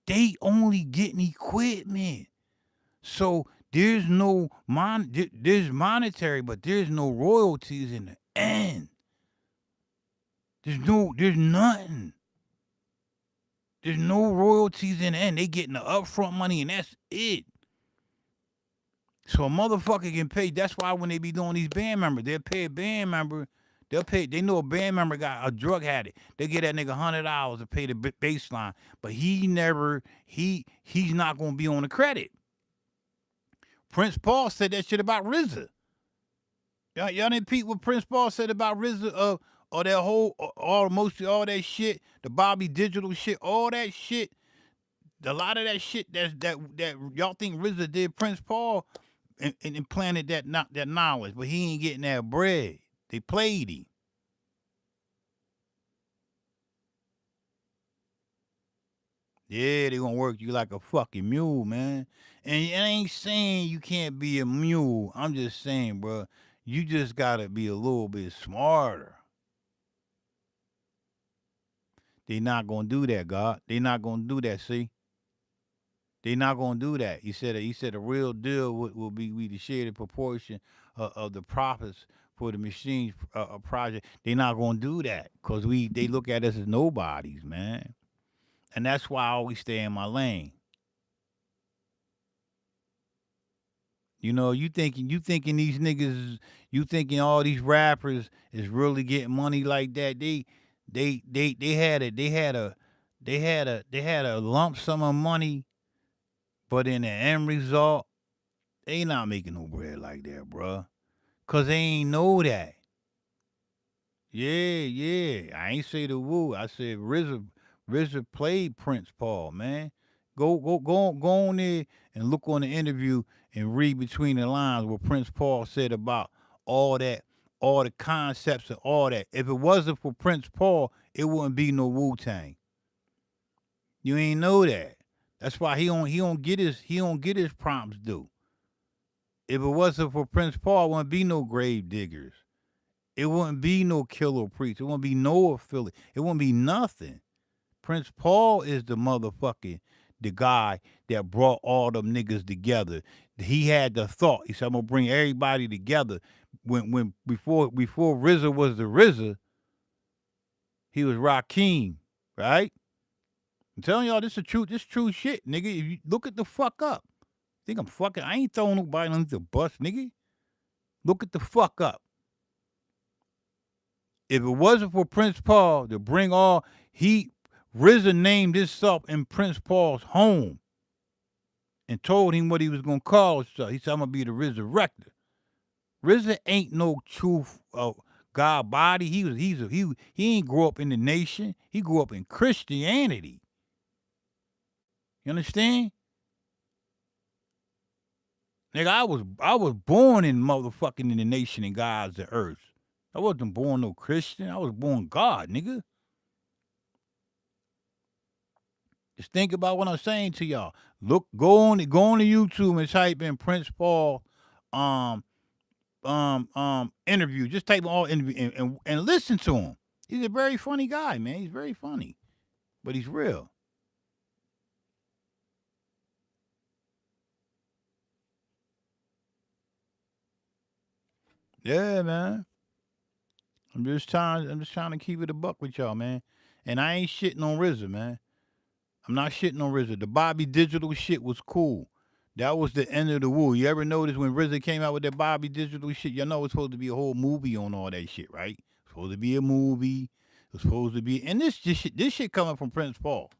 they only getting equipment. So there's monetary, but there's no royalties in the end. There's nothing. There's no royalties in the end. They getting the upfront money, and that's it. So a motherfucker can pay. That's why when they be doing these band members, they'll pay a band member. They'll pay. They know a band member got a drug addict. They get that nigga $100 to pay the baseline, but he's not gonna be on the credit. Prince Paul said that shit about RZA. Y'all didn't peep what Prince Paul said about RZA or that whole mostly all that shit, the Bobby Digital shit, all that shit. A lot of that shit that y'all think RZA did, Prince Paul and implanted that knowledge, but he ain't getting that bread. They played him. Yeah, they gonna work you like a fucking mule, man. And I ain't saying you can't be a mule. I'm just saying, bro, you just gotta be a little bit smarter. They not gonna do that, God. They not gonna do that. See, they not gonna do that. He said a real deal will be we to share the proportion of the profits for the machines project, they not gonna do that because they look at us as nobodies, man. And that's why I always stay in my lane. You know, you thinking these niggas, you thinking all these rappers is really getting money like that. They had a lump sum of money, but in the end result, they not making no bread like that, bruh. Cause they ain't know that. Yeah, yeah. I ain't say the woo. I said RZA played Prince Paul, man. Go on there and look on the interview and read between the lines what Prince Paul said about all that, all the concepts and all that. If it wasn't for Prince Paul, it wouldn't be no Wu Tang. You ain't know that. That's why he don't get his prompts due. If it wasn't for Prince Paul, it wouldn't be no grave diggers. It wouldn't be no killer priest. It wouldn't be no affiliate. It wouldn't be nothing. Prince Paul is the guy that brought all them niggas together. He had the thought. He said, I'm gonna bring everybody together. When before RZA was the RZA, he was Rakim, right? I'm telling y'all, this true shit, nigga. If you look at the fuck up. Think I'm fucking, I ain't throwing nobody underneath the bus, nigga. Look at the fuck up. If it wasn't for Prince Paul to bring RZA named himself in Prince Paul's home and told him what he was gonna call himself. He said, I'm gonna be the resurrector. RZA ain't no true God body. He ain't grow up in the nation. He grew up in Christianity. You understand? Nigga, I was born in motherfucking in the nation and God's the earth. I wasn't born no Christian. I was born God, nigga. Just think about what I'm saying to y'all. Look, go on to YouTube and type in Prince Paul interview. Just type in all interview and listen to him. He's a very funny guy, man. He's very funny. But he's real. Yeah, man. I'm just trying to keep it a buck with y'all, man. And I ain't shitting on RZA, man. I'm not shitting on RZA. The Bobby Digital shit was cool. That was the end of the woo. You ever notice when RZA came out with that Bobby Digital shit? Y'all know it's supposed to be a whole movie on all that shit, right? It's supposed to be a movie. It's supposed to be, and this shit coming from Prince Paul.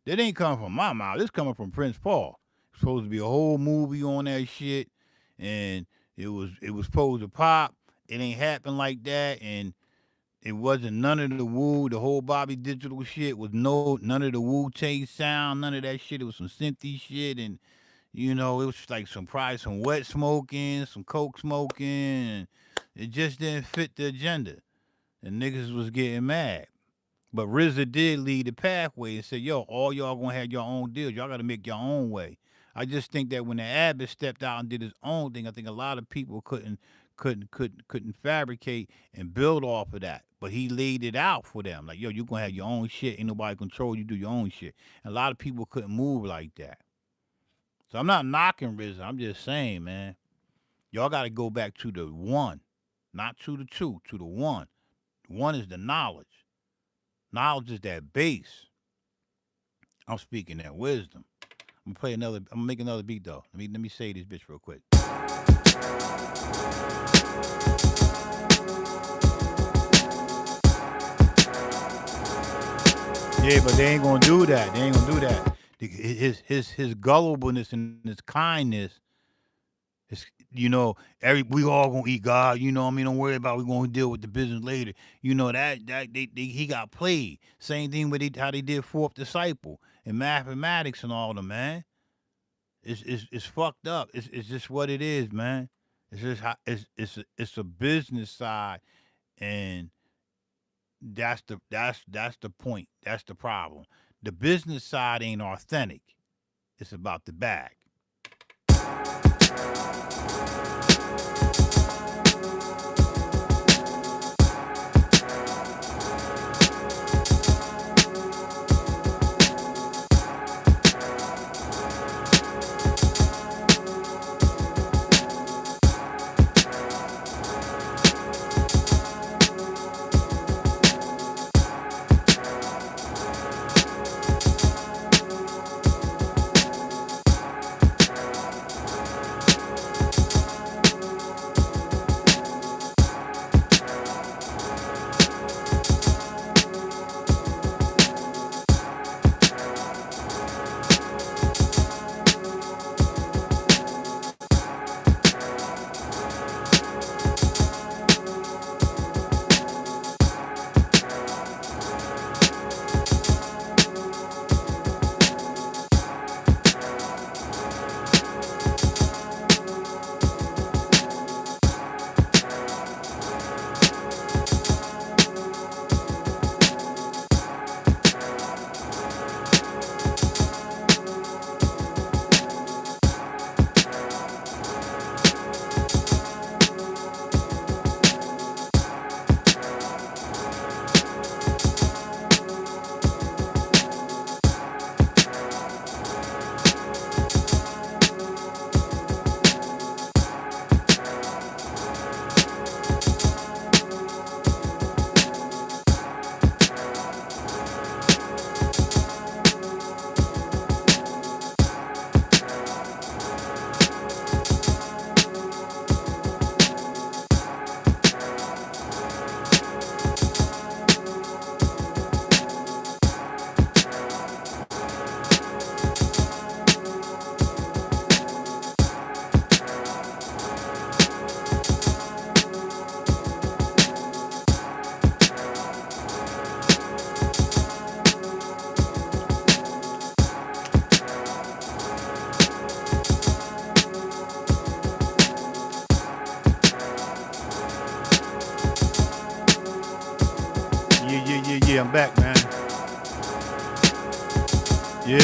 That ain't coming from my mouth. This coming from Prince Paul. It's supposed to be a whole movie on that shit, and it was supposed to pop. It ain't happen like that, and it wasn't none of the woo. The whole Bobby Digital shit was none of the Wu Tang sound, none of that shit. It was some synthy shit, and it was like probably some wet smoking, some coke smoking, and it just didn't fit the agenda. And niggas was getting mad. But RZA did lead the pathway and said, yo, all y'all gonna have your own deals. Y'all gotta make your own way. I just think that when the Abbott stepped out and did his own thing, I think a lot of people couldn't fabricate and build off of that. But he laid it out for them. Like, yo, you gonna have your own shit. Ain't nobody control you, do your own shit. And a lot of people couldn't move like that. So I'm not knocking RZA. I'm just saying, man, y'all gotta go back to the one, not to the two, to the one. One is the knowledge. Knowledge is that base. I'm speaking that wisdom. I'm gonna make another beat though. Let me say this bitch real quick. Yeah, but they ain't gonna do that. They ain't gonna do that. His gullibleness and his kindness. We all gonna eat God. You know what I mean? Don't worry about we gonna deal with the business later. You know he got played. Same thing with how they did Fourth Disciple and mathematics and all them, man. It's fucked up. It's just what it is, man. It's just how it's a business side, and that's the point. That's the problem. The business side ain't authentic. It's about the bag.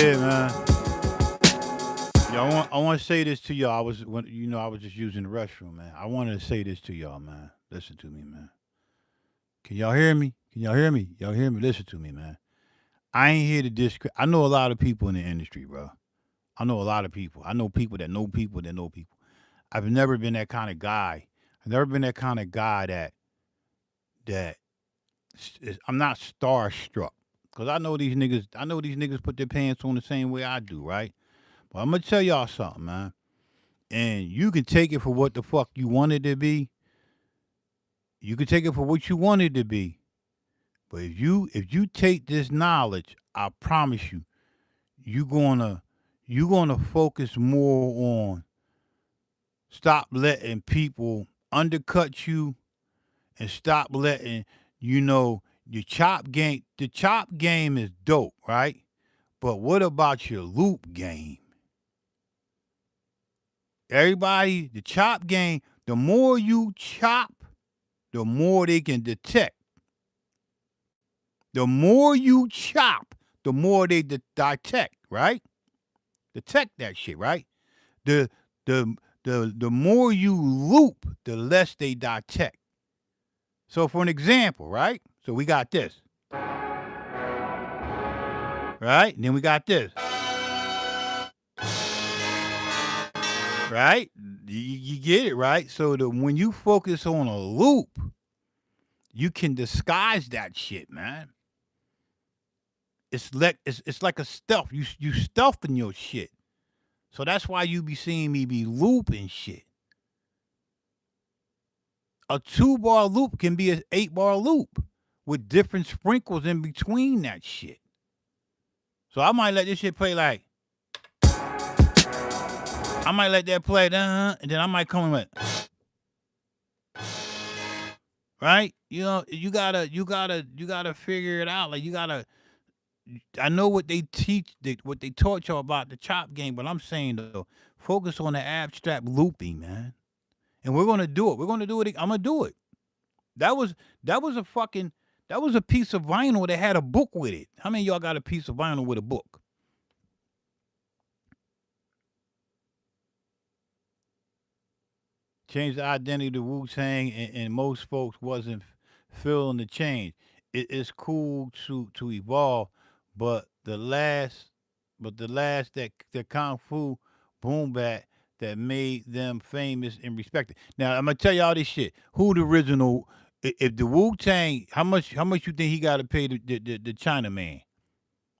Yeah, man. Yo, I want to say this to y'all. I was just using the restroom, man. I wanted to say this to y'all, man. Listen to me, man. Can y'all hear me? Can y'all hear me? Y'all hear me? Listen to me, man. I ain't here to discredit. I know a lot of people in the industry, bro. I know a lot of people. I know people that know people that know people. I've never been that kind of guy. I've never been that kind of guy that I'm not starstruck. Cause I know these niggas. I know these niggas put their pants on the same way I do, right? But I'm gonna tell y'all something, man. And you can take it for what the fuck you want it to be. You can take it for what you want it to be. But if you take this knowledge, I promise you, you gonna focus more on stop letting people undercut you and stop letting your chop game. The chop game is dope, right? But what about your loop game? Everybody, the chop game, the more you chop, the more they can detect. The more you chop, the more they detect, right? Detect that shit, right? The the the more you loop, the less they detect. So for an example, right? So we got this, right? And then we got this, right? You get it, right? So when you focus on a loop, you can disguise that shit, man. It's like a stealth. You stealthing your shit. So that's why you be seeing me be looping shit. A 2-bar loop can be an 8-bar loop with different sprinkles in between that shit. So I might let this shit play like I might let that play, and then I might come in with right. You gotta figure it out. Like you gotta. I know what they teach, what they taught y'all about the chop game, but I'm saying though, focus on the abstract looping, man. And we're gonna do it. We're gonna do it. I'm gonna do it. That was that was a fucking that was a piece of vinyl that had a book with it. How many of y'all got a piece of vinyl with a book? Changed the identity to Wu Tang, and most folks wasn't feeling the change. It's cool to evolve, but the last that the kung fu boom bat that made them famous and respected. Now I'm gonna tell y'all this shit. Who the original? If the Wu Tang, how much you think he got to pay the China man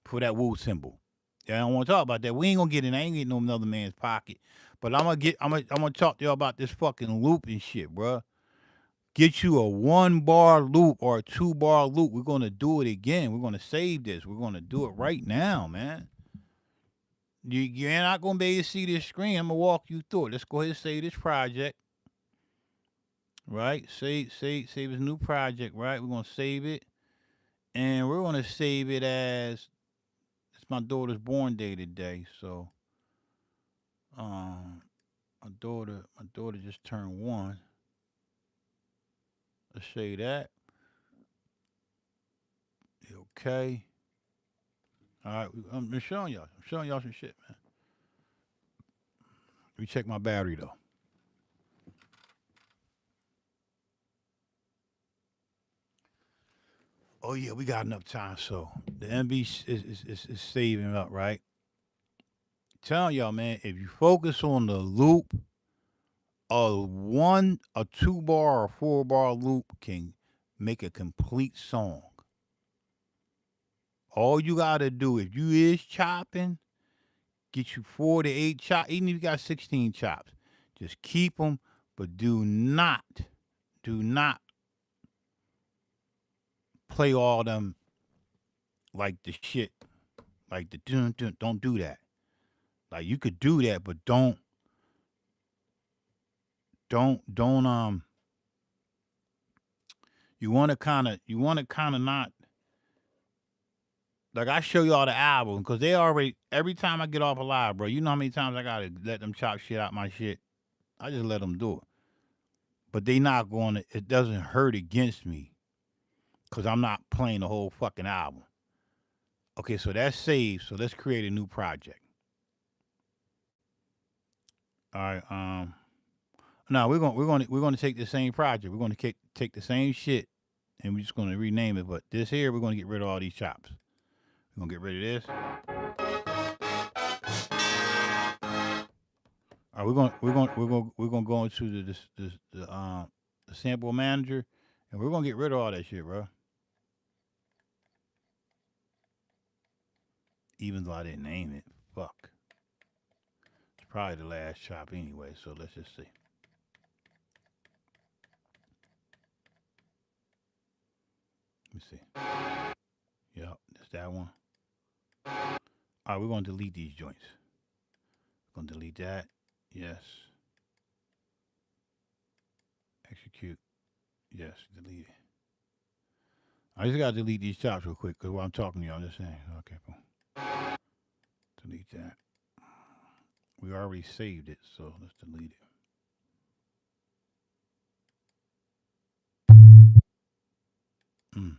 for that Wu symbol? Yeah, I don't want to talk about that. We ain't gonna get in. I ain't getting no another man's pocket. But I'm gonna talk to y'all about this fucking loop and shit, bruh. Get you a 1-bar loop or a 2-bar loop. We're gonna do it again. We're gonna save this. We're gonna do it right now, man. You're not gonna be able to see this screen. I'm gonna walk you through it. Let's go ahead and save this project. Right? Save this new project, right? We're gonna save it. And we're gonna save it as it's my daughter's born day today. So um my daughter just turned 1. Let's say that. Okay. All right. I'm showing y'all. I'm showing y'all some shit, man. Let me check my battery though. Oh yeah, we got enough time. So the MV is saving up, right? Telling y'all, man, if you focus on the loop, a 2-bar or 4-bar loop can make a complete song. All you gotta do, if you is chopping, get you 4 to 8 chops. Even if you got 16 chops, just keep them, but do not play all them like the shit, like the dun, dun, don't do that. Like you could do that, but don't. You want to kind of not like I show y'all the album because they already every time I get off a live, bro. You know how many times I gotta let them chop shit out my shit. I just let them do it, but they not going to. It doesn't hurt against me because I'm not playing the whole fucking album. Okay, so that's saved. So let's create a new project. All right. No, we're gonna take the same project. We're gonna take the same shit, and we're just gonna rename it. But this here, we're gonna get rid of all these chops. We're gonna get rid of this. All right, we're gonna go into the sample manager, and we're gonna get rid of all that shit, bro. Even though I didn't name it, fuck. It's probably the last chop anyway. So let's just see. Let me see. Yep, that's that one. All right, we're gonna delete these joints. We're gonna delete that. Yes. Execute. Yes. Delete it. I just gotta delete these chops real quick because while I'm talking to you, I'm just saying. Okay, boom. Delete that. We already saved it, so let's delete it. Mm.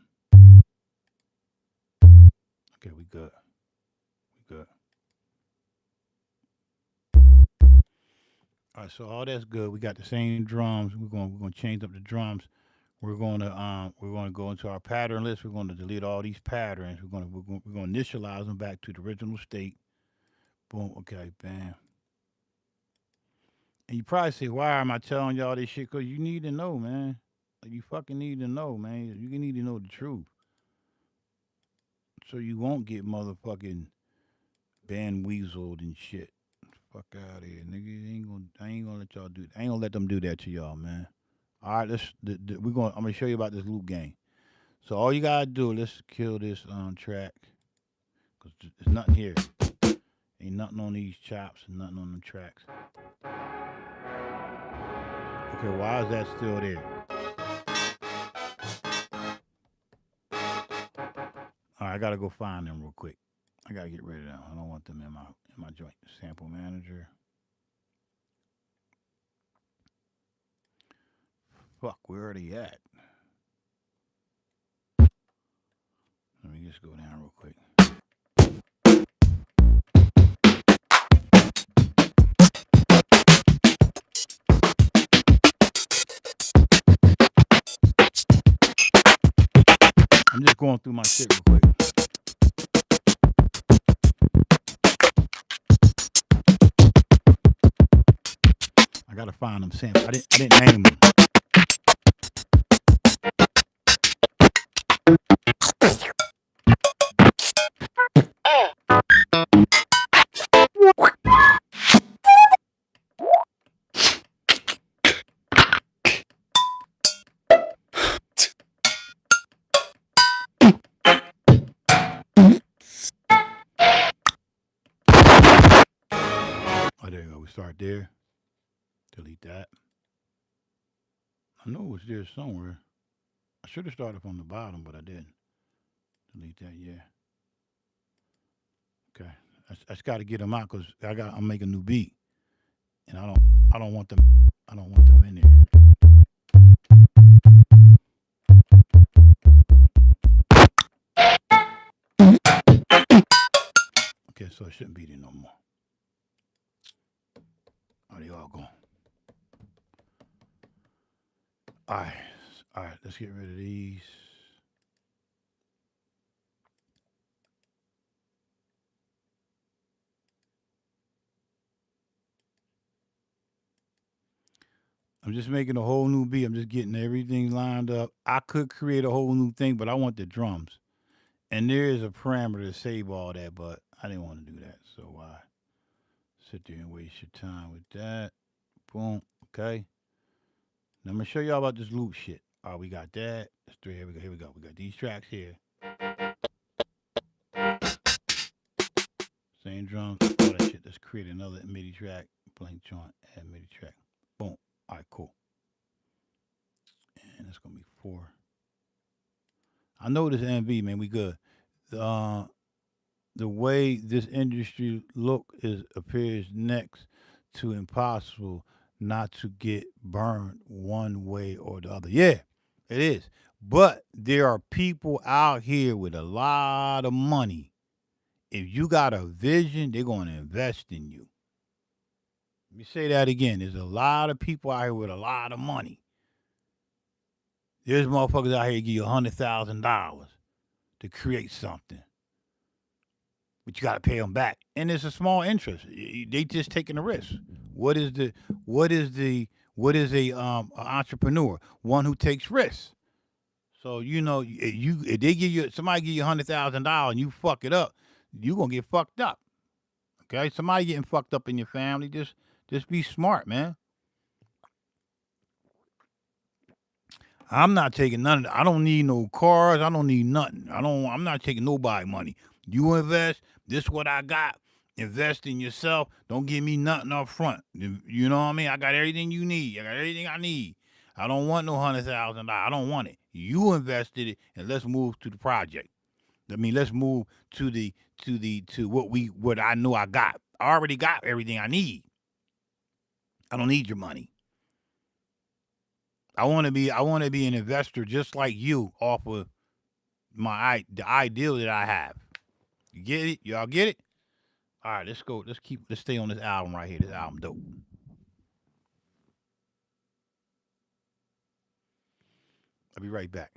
Okay, we good. We good. All right, so all that's good. We got the same drums. We're gonna change up the drums. We're gonna go into our pattern list. We're gonna delete all these patterns. We're gonna initialize them back to the original state. Boom. Okay. Bam. And you probably say, why am I telling y'all this shit? Because you need to know, man. Like, you fucking need to know, man. You need to know the truth. So you won't get motherfucking band weaseled and shit. Fuck out of here, nigga. I ain't gonna let y'all do. I ain't gonna let them do that to y'all, man. All right, I'm gonna show you about this loop game. So all you gotta do, let's kill this track, cause there's nothing here. Ain't nothing on these chops and nothing on the tracks. Okay, why is that still there? All right, I gotta go find them real quick. I gotta get rid of them. I don't want them in my joint. Sample manager. Fuck, where are they at? Let me just go down real quick. I'm just going through my shit real quick. I gotta find them samples. I didn't name them. Oh, there you go. We start there. Delete that. I know it was there somewhere. I should have started from the bottom, but I didn't. Delete that. Yeah. Okay. I just got to get them out because I'm making a new beat, and I don't want them. I don't want them in there. Okay, so it shouldn't be there no more. Are they all gone? All right. All right. Let's get rid of these. I'm just making a whole new beat. I'm just getting everything lined up. I could create a whole new thing, but I want the drums. And there is a parameter to save all that, but I didn't want to do that. So why sit there and waste your time with that? Boom. Okay. Now I'm gonna show y'all about this loop shit. All right, we got that. That's three. Here we go. Here we go. We got these tracks here. Same drums, all that shit. Let's create another MIDI track. Blank joint. Add MIDI track. Boom. All right, cool. And it's gonna be 4. I know this MV, man. We good. Uh, the way this industry look appears next to impossible not to get burned one way or the other. Yeah, it is. But there are people out here with a lot of money If you got a vision, they're going to invest in you. Let me say that again. There's a lot of people out here with a lot of money. There's motherfuckers out here give you $100,000 to create something, but you got to pay them back, and it's a small interest. They just taking a risk. What is the what is the what is a entrepreneur? One who takes risks. So if they give you somebody give you $100,000 and you fuck it up, you gonna get fucked up. Okay, somebody getting fucked up in your family. Just be smart, man. I'm not taking none of that. I don't need no cars. I don't need nothing. I'm not taking nobody money. You invest, this what I got. Invest in yourself. Don't give me nothing up front. You know what I mean? I got everything you need. I got everything I need. I don't want no $100,000. I don't want it. You invested it, and let's move to the project. I mean, let's move to what I know I got. I already got everything I need. I don't need your money. I want to be an investor just like you off of the ideal that I have. You get it? Y'all get it? All right, let's go. Let's stay on this album right here. This album dope. I'll be right back.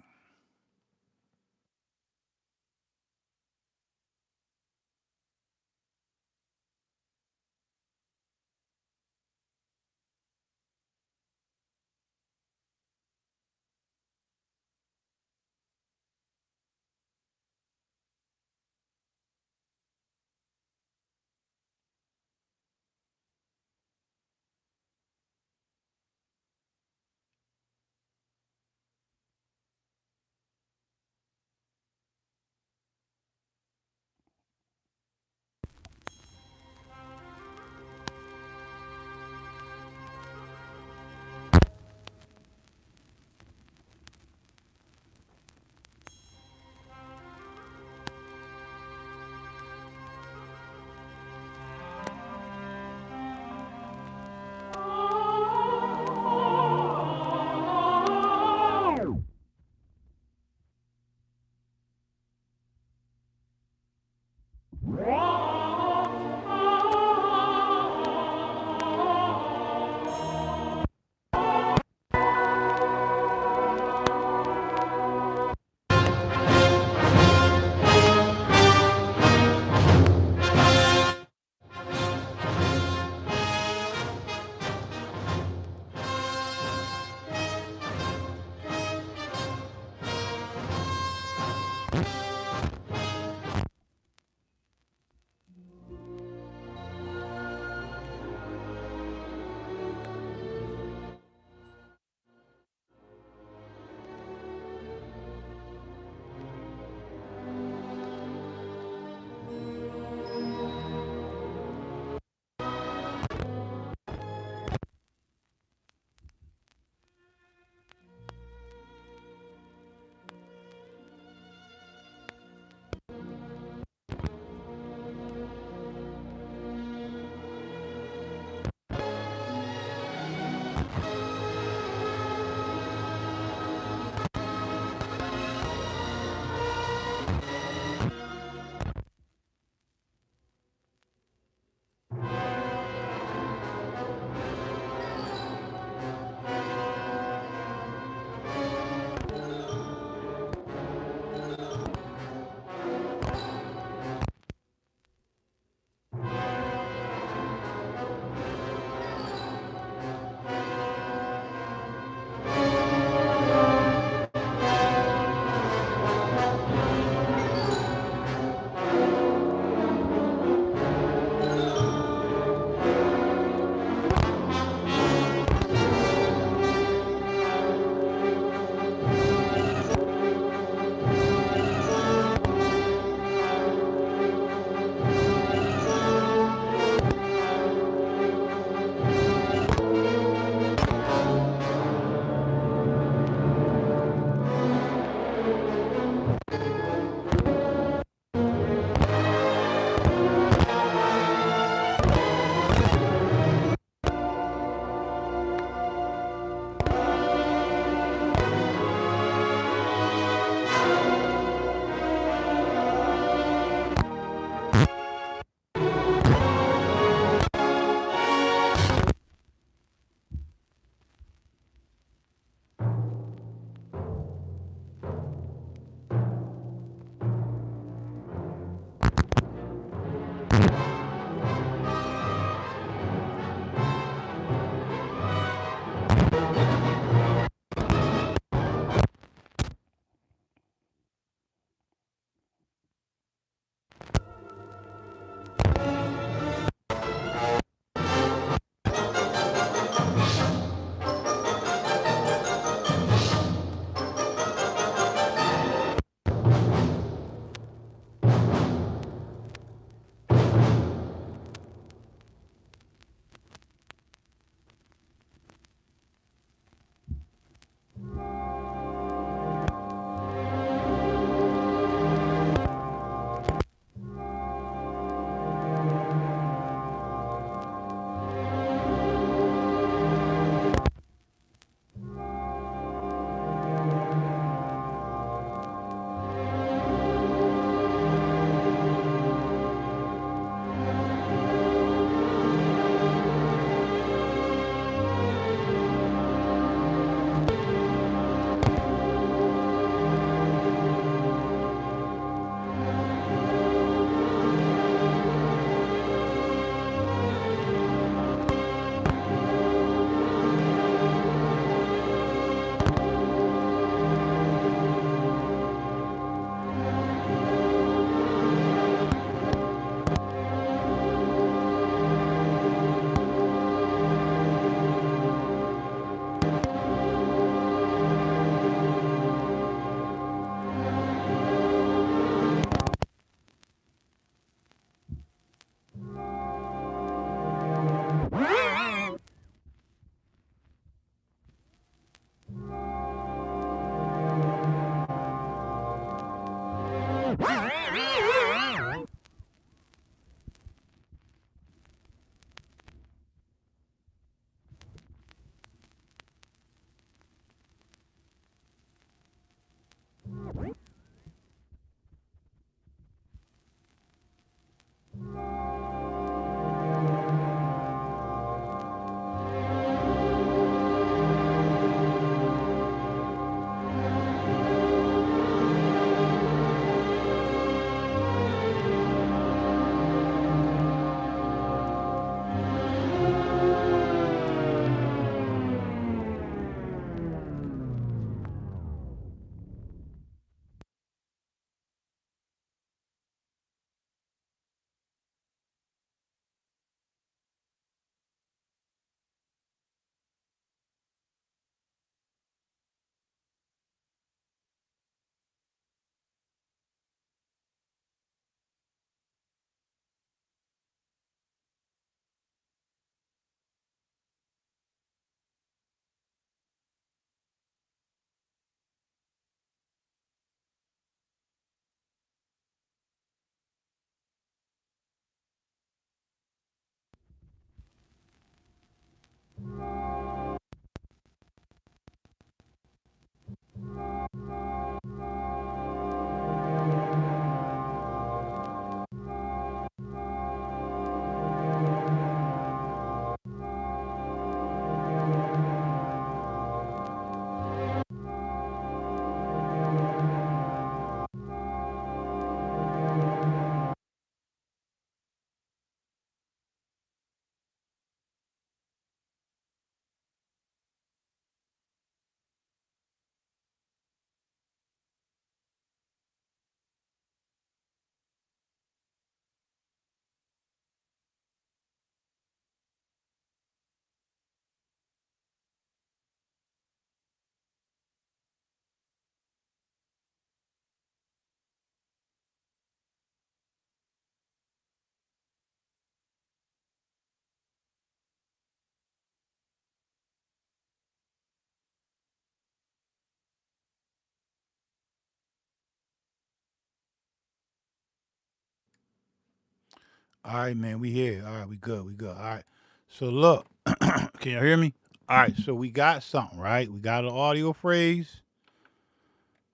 All right, man, we here. All right, we good. We good. All right. So look, can you hear me? All right. So we got something, right? We got an audio phrase.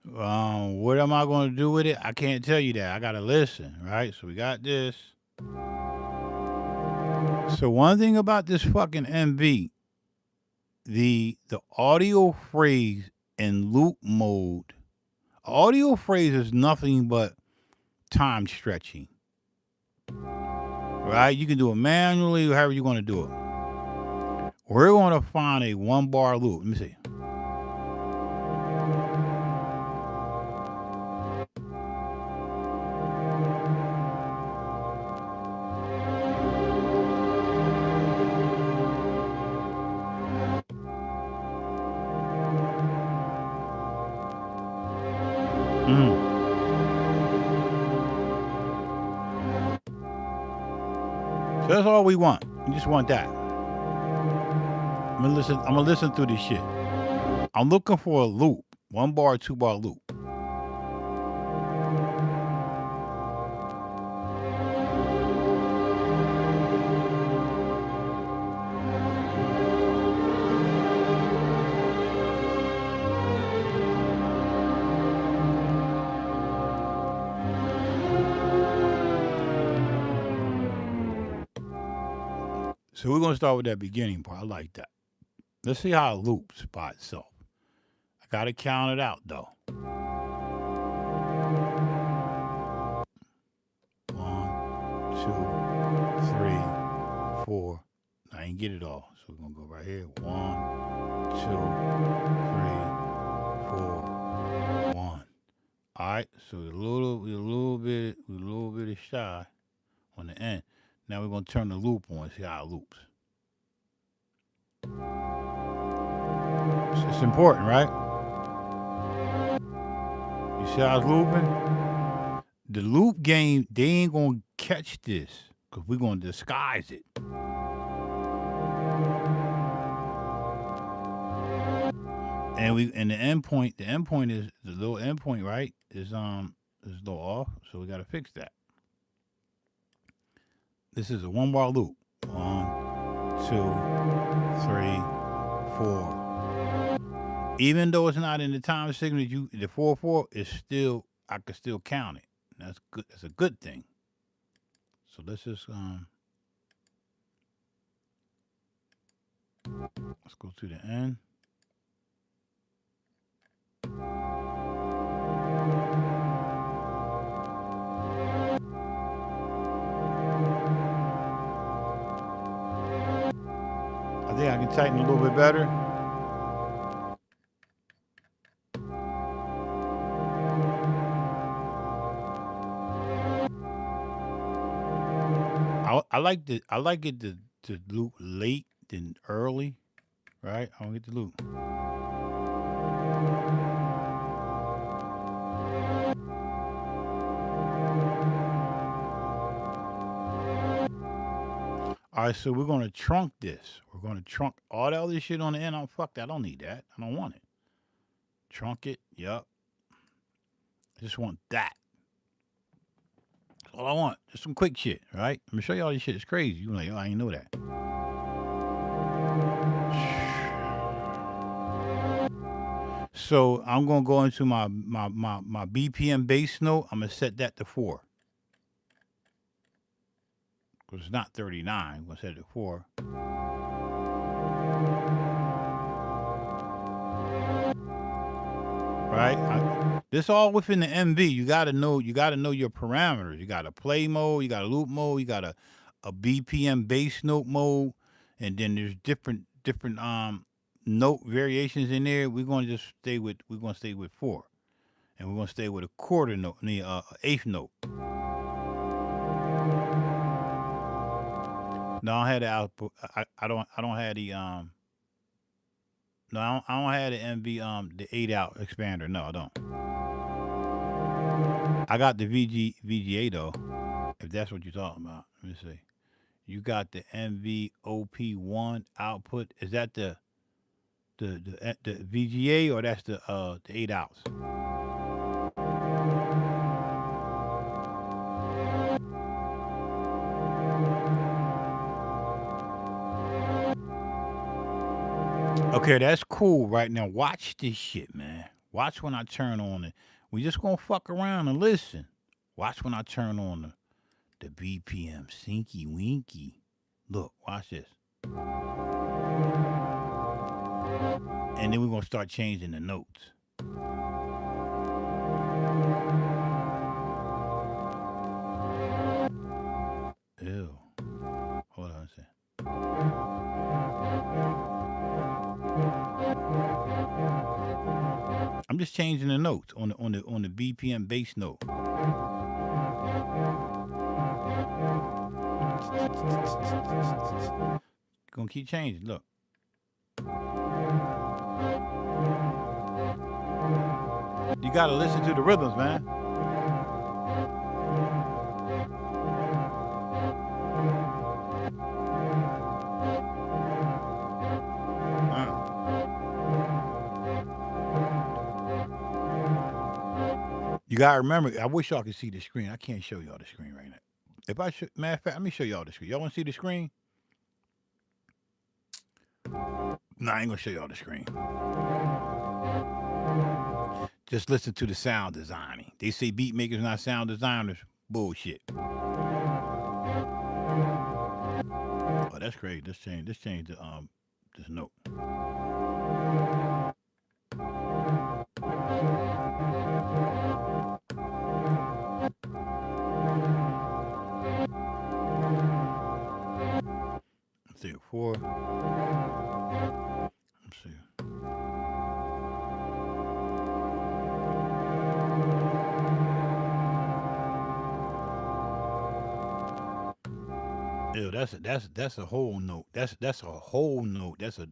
What am I going to do with it? I can't tell you that. I gotta listen, right? So we got this. So one thing about this fucking MV, the audio phrase in loop mode. Audio phrase is nothing but time stretching, right? You can do it manually, however you want to do it. We're going to find a 1-bar loop. Let me see. Mm. So that's all we want. We just want that. I'm gonna listen through this shit. I'm looking for a loop. 1-bar, 2-bar loop. So we're gonna start with that beginning part. I like that. Let's see how it loops by itself. I gotta count it out though. 1, 2, 3, 4. I ain't get it all, so we're gonna go right here. 1, 2, 3, 4, 1. All right, so we're a little bit shy on the end. Now we're gonna turn the loop on and see how it loops. It's important, right? You see how it's looping? The loop game, they ain't gonna catch this because we're gonna disguise it. And the endpoint is the little endpoint, right? Is a little off, so we gotta fix that. This is a 1-bar loop. 1, 2, 3, 4. Even though it's not in the time signature, the 4/4 is still, I can still count it. That's good. That's a good thing. So let's just let's go to the end. I think I can tighten a little bit better. I like it to loop late than early, right? I don't get the loop. All right, so we're gonna trunk this. We're gonna trunk all that other shit on the end. Oh fuck that! I don't need that. I don't want it. Trunk it. Yup. I just want that. That's all I want. Just some quick shit, right? I'm gonna show you all this shit. It's crazy. You're like, oh, I didn't know that. So I'm gonna go into my BPM bass note. I'm gonna set that to 4. Because it's not 39. I'm gonna set it to 4. Right? This all within the MV. You gotta know your parameters. You got a play mode, you got a loop mode, you got a BPM bass note mode, and then there's different note variations in there. We're gonna stay with 4. And we're gonna stay with a quarter note, the eighth note. No, I don't have the output. I don't have the no, I don't have the MV the 8-out expander. No, I don't. I got the VGA though. If that's what you're talking about. Let me see. You got the MVOP1 output. Is that the VGA or that's the 8-outs? Okay, that's cool. Right now, watch this shit, man. Watch when I turn on it. We just gonna fuck around and listen. Watch when I turn on the BPM. Sinky winky. Look, watch this. And then we're gonna start changing the notes. Ew. Hold on a second. I'm just changing the notes on the BPM bass note. Gonna keep changing. Look. You gotta listen to the rhythms, man. You gotta remember. I wish y'all could see the screen. I can't show y'all the screen right now. If I should, matter of fact, let me show y'all the screen. Y'all want to see the screen? No, I ain't gonna show y'all the screen. Just listen to the sound designing. They say beat makers not sound designers. Bullshit. Oh, that's great. Let's change the this note. Let's see, 4. Let's see. Ew, that's a whole note. That's a whole note. That's a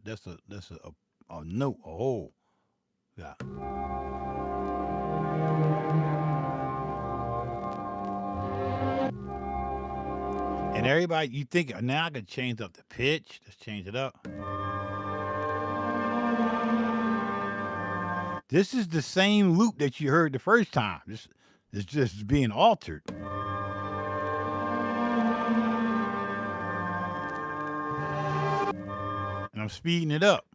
note, a whole. Yeah. And everybody, you think now I can change up the pitch? Let's change it up. This is the same loop that you heard the first time. This is just being altered. And I'm speeding it up.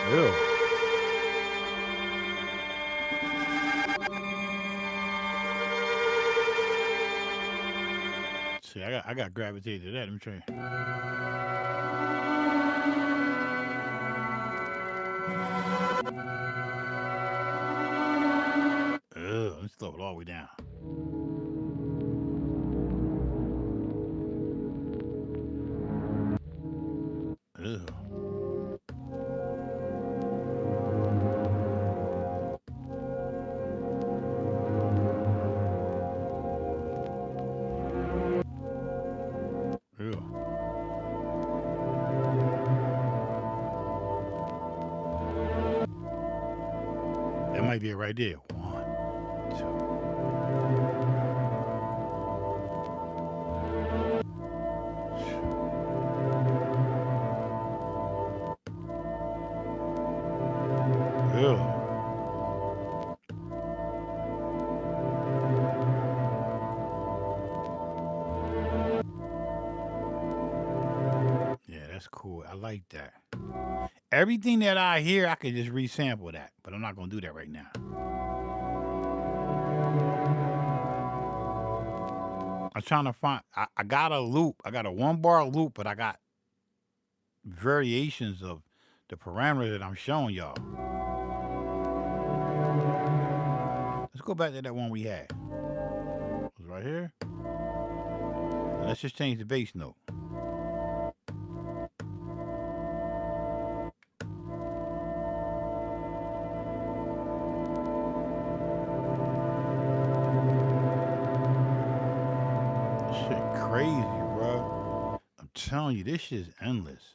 Ew. See, I got gravitated to that. Let me try. Let's slow it all the way down. Ew. That might be it right there. 1, 2. Ew. Yeah, that's cool. I like that. Everything that I hear, I can just resample that, but I'm not gonna do that right now. I'm trying to find. I got a loop. I got a 1-bar loop, but I got variations of the parameters that I'm showing y'all. Let's go back to that one we had. It was right here. And let's just change the bass note. Crazy, bro. I'm telling you, this shit is endless.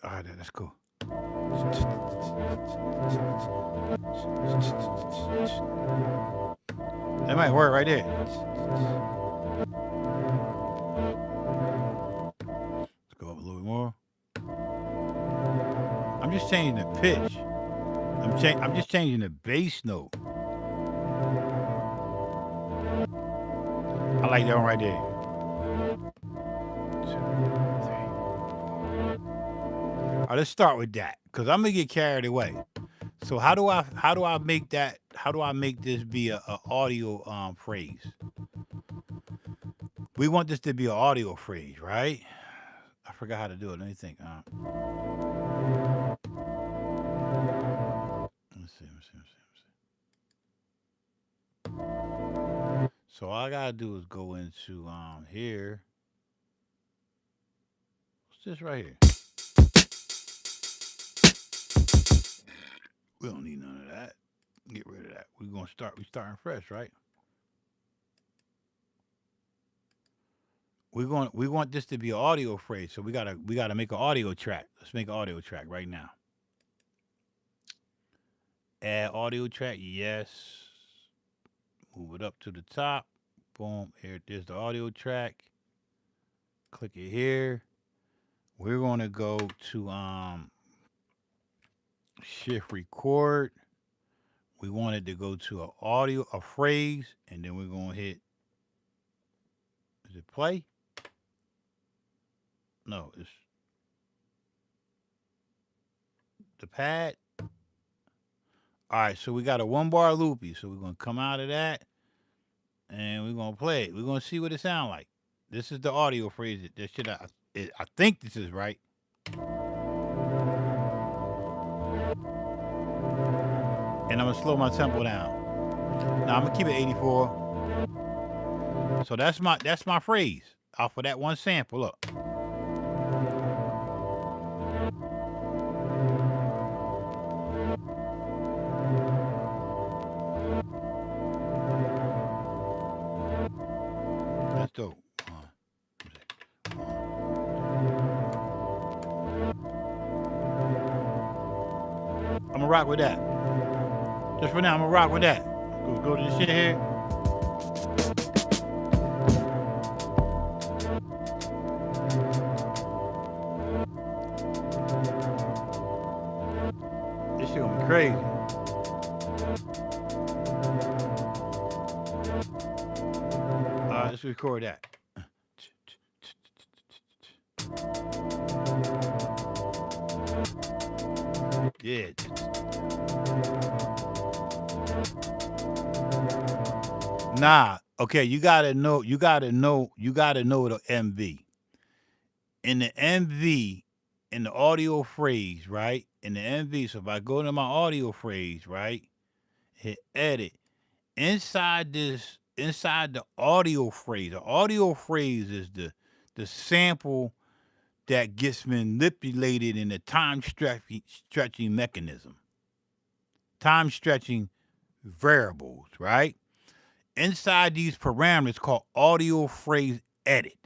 Alright, that's cool. That might work right there. Let's go up a little bit more. I'm just changing the pitch. I'm just changing the bass note. I like that one right there. 2, 3, 4. All right, let's start with that, because I'm gonna get carried away. So how do I make that? How do I make this be a audio phrase? We want this to be an audio phrase, right? I forgot how to do it. Let me think. Let's see. So all I gotta do is go into here. What's this right here? We don't need none of that. Get rid of that. We starting fresh, right? We want this to be an audio phrase, so we gotta make an audio track. Let's make an audio track right now. Add audio track, yes. Move it up to the top. Boom. There's the audio track. Click it here. We're gonna go to shift record. We want it to go to a phrase, and then we're gonna hit. Is it play? No, it's the pad. All right, so we got a 1-bar loopy. So we're gonna come out of that, and we're gonna play it. We're gonna see what it sounds like. This is the audio phrase. I think this is right. And I'm gonna slow my tempo down. Now I'm gonna keep it 84. So that's my phrase off of that one sample. Look. That's dope. I'm gonna rock with that. Just for now, I'm gonna rock with that. Go to this shit here. This shit gonna be crazy. Alright, let's record that. Yeah. Nah. Okay, you gotta know the MV. In the MV, in the audio phrase, right? In the MV, so if I go to my audio phrase, right? Hit edit. Inside the audio phrase, the audio phrase is the sample that gets manipulated in the time stretching mechanism. Time stretching variables, right? Inside these parameters called audio phrase edit,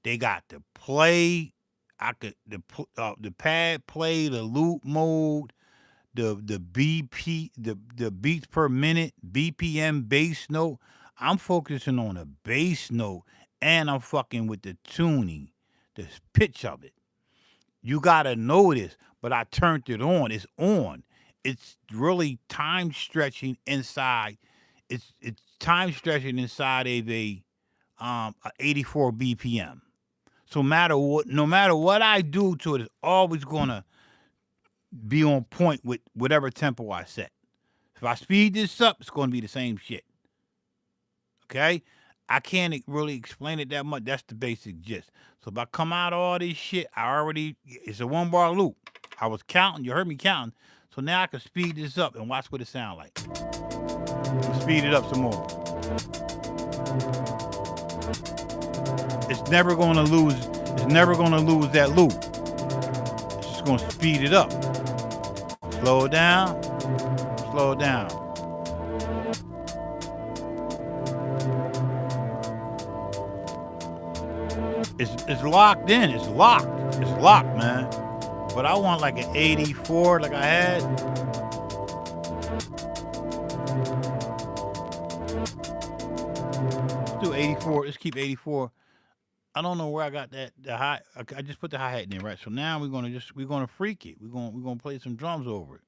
they got the play, the pad play, the loop mode, the BP, the beats per minute, BPM bass note. I'm focusing on the bass note, and I'm fucking with the tuning, the pitch of it. You gotta know this, but I turned it on. It's on. It's really time stretching inside. It's time stretching inside of a 84 BPM. So no matter what I do to it, it's always gonna be on point with whatever tempo I set. If I speed this up, it's gonna be the same shit. Okay? I can't really explain it that much. That's the basic gist. So if I come out of all this shit, it's a 1-bar loop. I was counting, you heard me counting. So now I can speed this up and watch what it sounds like. Speed it up some more. It's never gonna lose that loop. It's just gonna speed it up. Slow it down. Slow it down. It's locked in. It's locked. It's locked, man. But I want like an 84 like I had. do 84. Let's keep 84. I don't know where I got that the hi. I just put the hi hat in there, right? So now we're gonna freak it. We're gonna play some drums over it.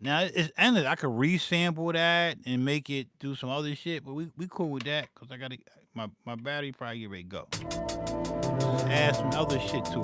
Now it's ended. I could resample that and make it do some other shit, but we cool with that because I gotta my battery probably get ready to go. Just add some other shit to it.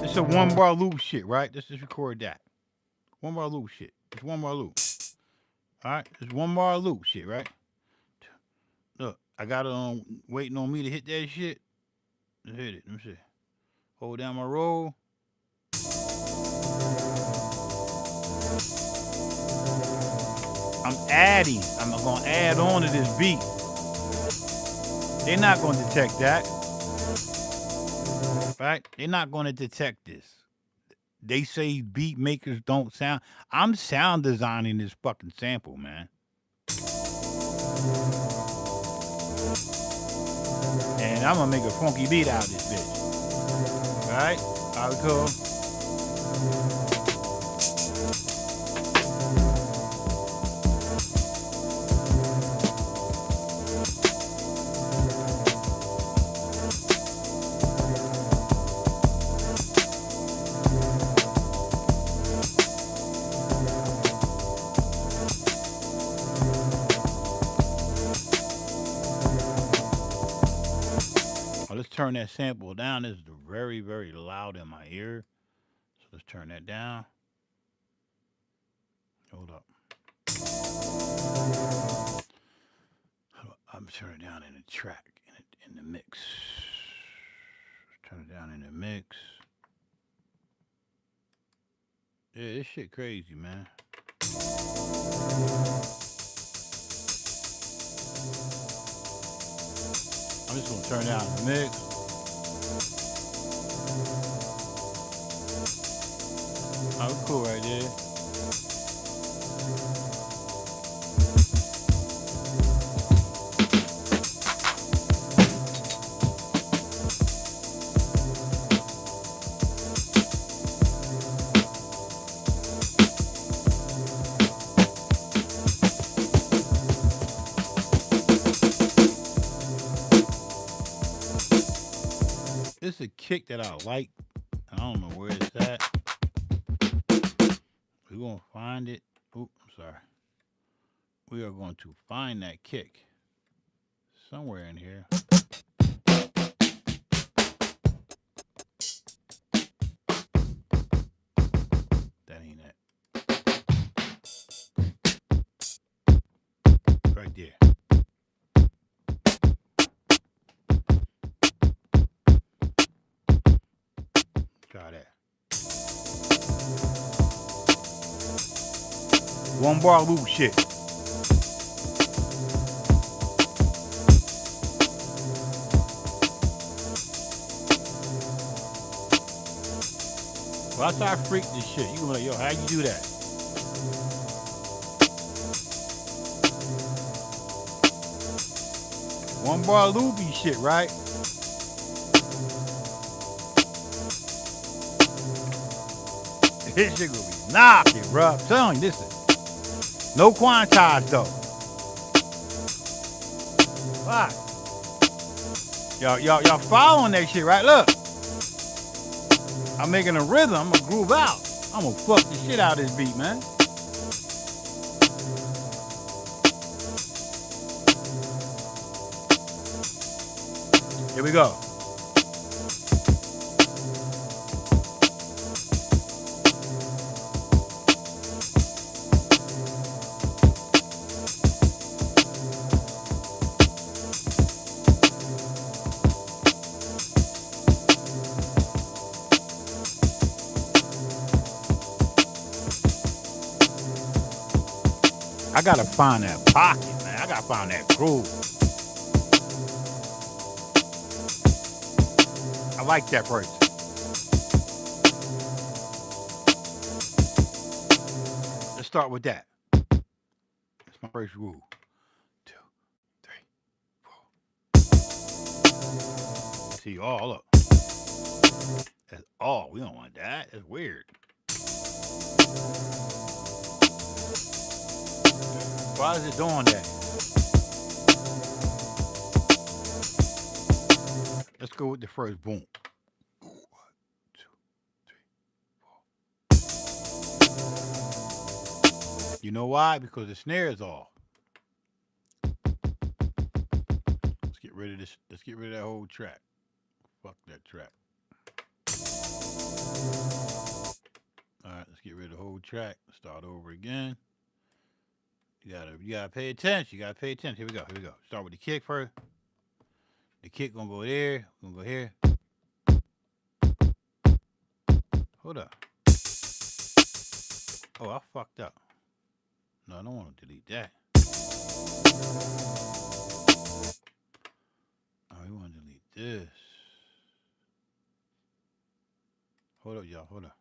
It's a 1-bar loop shit, right? Let's just record that. 1-bar loop shit. It's 1-bar loop. Alright? It's 1-bar loop shit, right? Look, I got it on waiting on me to hit that shit. Let's hit it. Let me see. Hold down my roll. I'm adding. I'm gonna add on to this beat. They're not gonna detect that. Right? They're not gonna detect this. They say beat makers don't sound. I'm sound designing this fucking sample, man. And I'm gonna make a funky beat out of this bitch. Right? Alright, cool. Let's turn that sample down. This is very, very loud in my ear. So let's turn that down. Hold up. I'm turning it down in the track, in the mix. Let's turn it down in the mix. Yeah, this shit crazy, man. I'm just gonna turn down the mix. Oh, cool right there. It's a kick that I like. I don't know where it's at. We're going to find it. Oh, I'm sorry. We are going to find that kick somewhere in here. That ain't it. Right there. Try that. 1-bar loop shit. Well, after I freak this shit, you gonna be like, yo, how you do that? One-bar loopy shit, right? This shit gonna be knocking, bro. I'm telling you, this is no quantize though. Why? Y'all following that shit, right? Look. I'm making a rhythm. I'm gonna groove out. I'm gonna fuck the shit out of this beat, man. Here we go. I gotta find that pocket, man. I gotta find that groove. I like that person. start with that. That's my first rule. 2, 3, 4. See, all look. That's all. We don't want that. That's weird. Why is it doing that? Let's go with the first boom. 1, 2, 3, 4. You know why? Because the snare is off. Let's get rid of this. Let's get rid of that whole track. Fuck that track. Alright, let's get rid of the whole track. Start over again. You gotta pay attention. You gotta pay attention. Here we go. Start with the kick first. The kick gonna go there. Gonna go here. Hold up. Oh, I fucked up. No, I don't want to delete that. Oh, we want to delete this. Hold up, y'all. Hold up.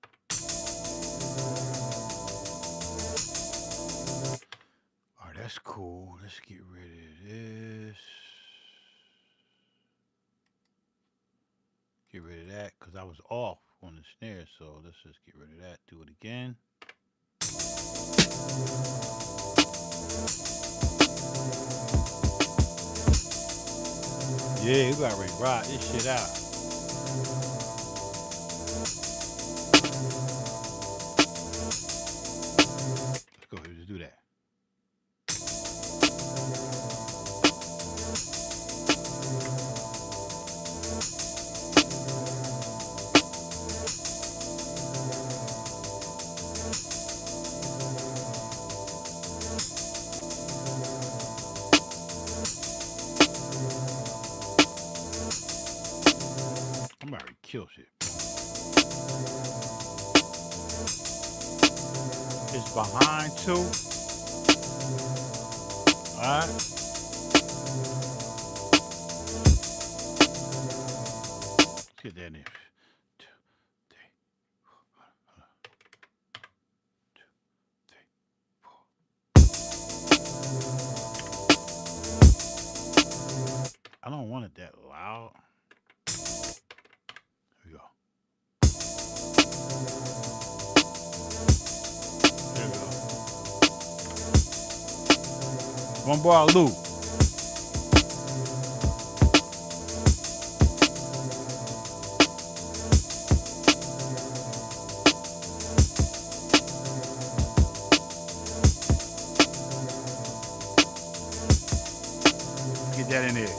Alright, that's cool. Let's get rid of this. Get rid of that because I was off on the snare. So let's just get rid of that. Do it again. Yeah, we got ready to rock this shit out. Let's go ahead and just do that. I'm about to kill shit. It's behind too. Alright. Let's get that in. 2, 3, 4. 2, 3, 4. I don't want it that loud. Here we go. There we go. One bar loop. Get that in there.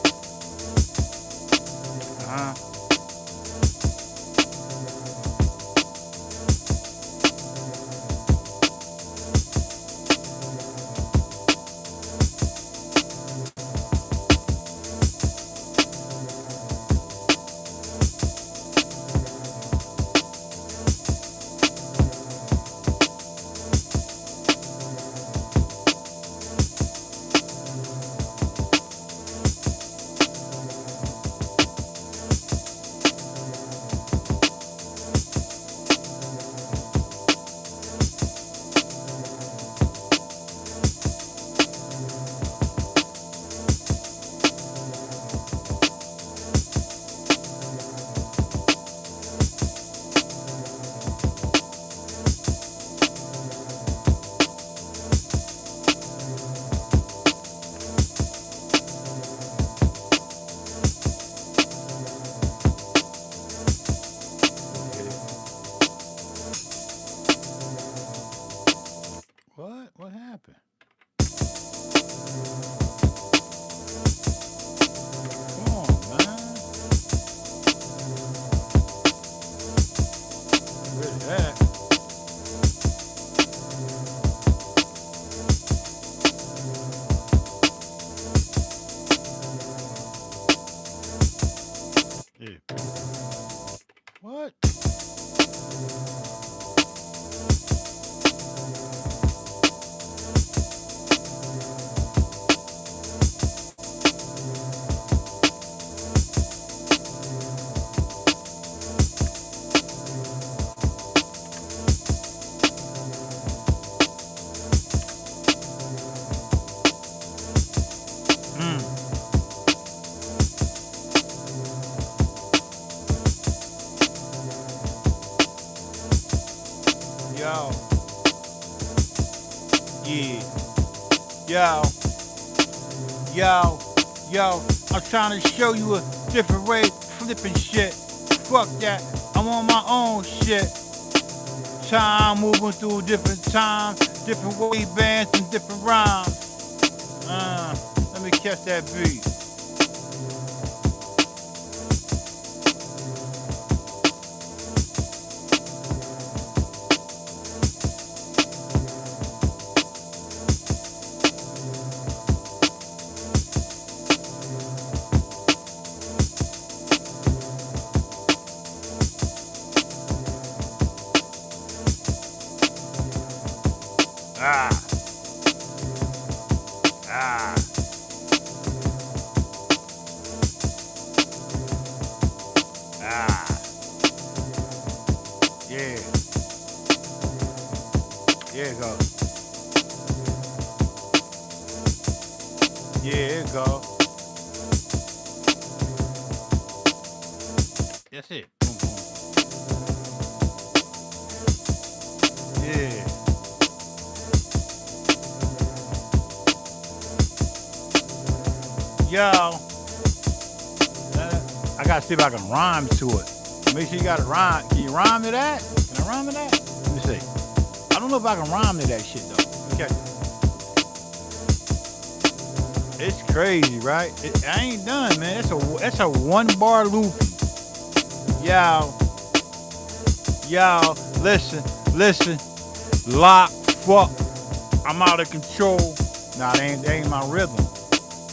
Yo, yo, I'm trying to show you a different way of flipping shit. Fuck that, I'm on my own shit. Time moving through different times, different wave bands and different rhymes. Let me catch that beat. Ah, ah, ah. Yeah, there you go. Yeah, there you go. That's it. Boom, boom. Yeah. Yo, I gotta see if I can rhyme to it. Make sure you got to rhyme. Can you rhyme to that? Can I rhyme to that? Let me see. I don't know if I can rhyme to that shit though. Okay. It's crazy, right? I ain't done, man. That's a one bar loopy. Yo, listen. Lock, fuck. I'm out of control. Nah, that ain't my rhythm.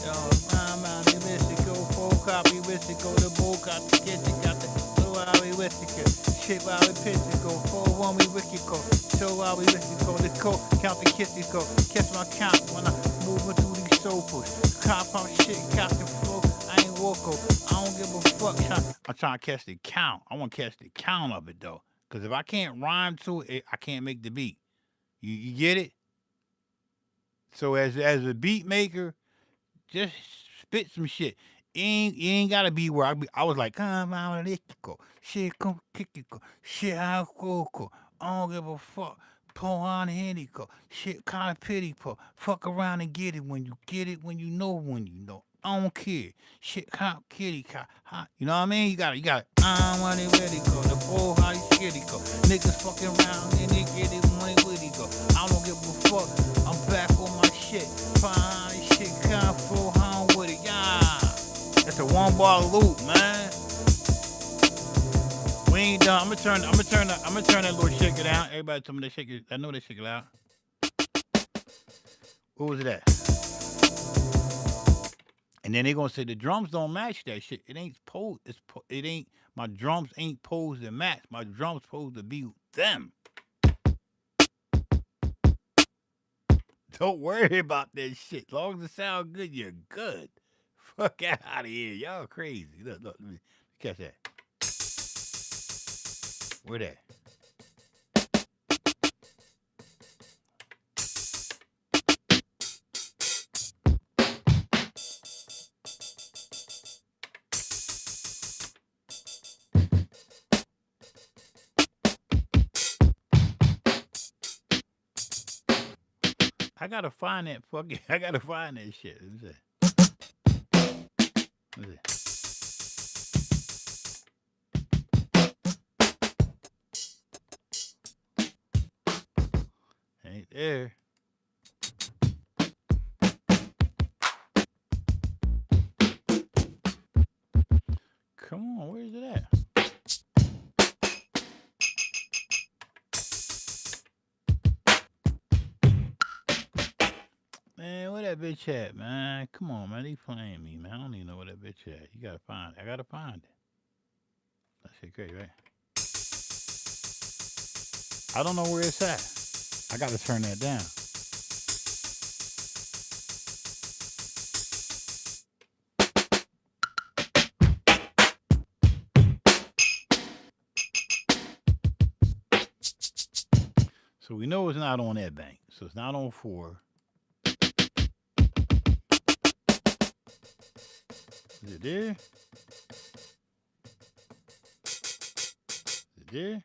Yo, I'm out of Mexico, full copy, Mexico, the bull copy, kitchen got the so out we Mexico, shit out we Mexico, 4-1 we Mexico, so out we Mexico, the coat, count the kitchen go, catch my count when I moving through these sofas, cop on shit, count the flow, I ain't woke up, I don't give a fuck, I'm trying to catch the count, I want to catch the count of it though, because if I can't rhyme to it, I can't make the beat, you get it? So as a beat maker, just spit some shit. You ain't gotta be where I was like, come on, go. Shit, come kick it, go. Shit, I go. I don't give a fuck. Pull on handy go. Shit, kind of pity po. Fuck around and get it when you know. I don't care. Shit, hot kitty cat. Hot. You know what I mean? You got it. I want it ready go. The bull how you skitty go. Niggas fucking around and they get it money with it go. I don't give a fuck. I'm back on my shit. Fine shit, kind of flow home with it. Yeah. That's a one bar loop, man. We ain't done. I'm gonna turn that little shaker down. Everybody tell me they shake it. I know they shake it out. What was it at? And then they gonna say the drums don't match that shit. It ain't posed. It ain't. My drums ain't posed to match. My drums supposed to be them. Don't worry about that shit. As long as it sound good, you're good. Fuck out of here. Y'all crazy. Look, let me catch that. Where that? I gotta find that fucking. I gotta find that shit. Let me see. Ain't there. Come on, where's it at? Man, where that bitch at, man? Come on, man. They playing me, man. I don't even know where that bitch at. You gotta find it. I gotta find it. That shit great, right? I don't know where it's at. I gotta turn that down. So we know it's not on that bank. So it's not on 4. Is it there? Is it there?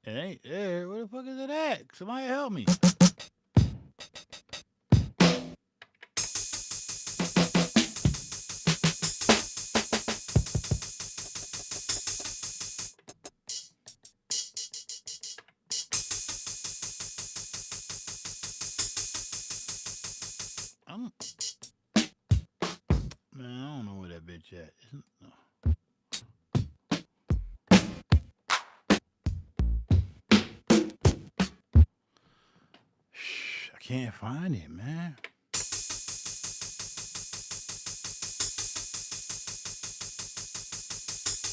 It ain't there. Where the fuck is it at? Somebody help me. I'm, man, I don't know where that bitch at. I can't find it, man.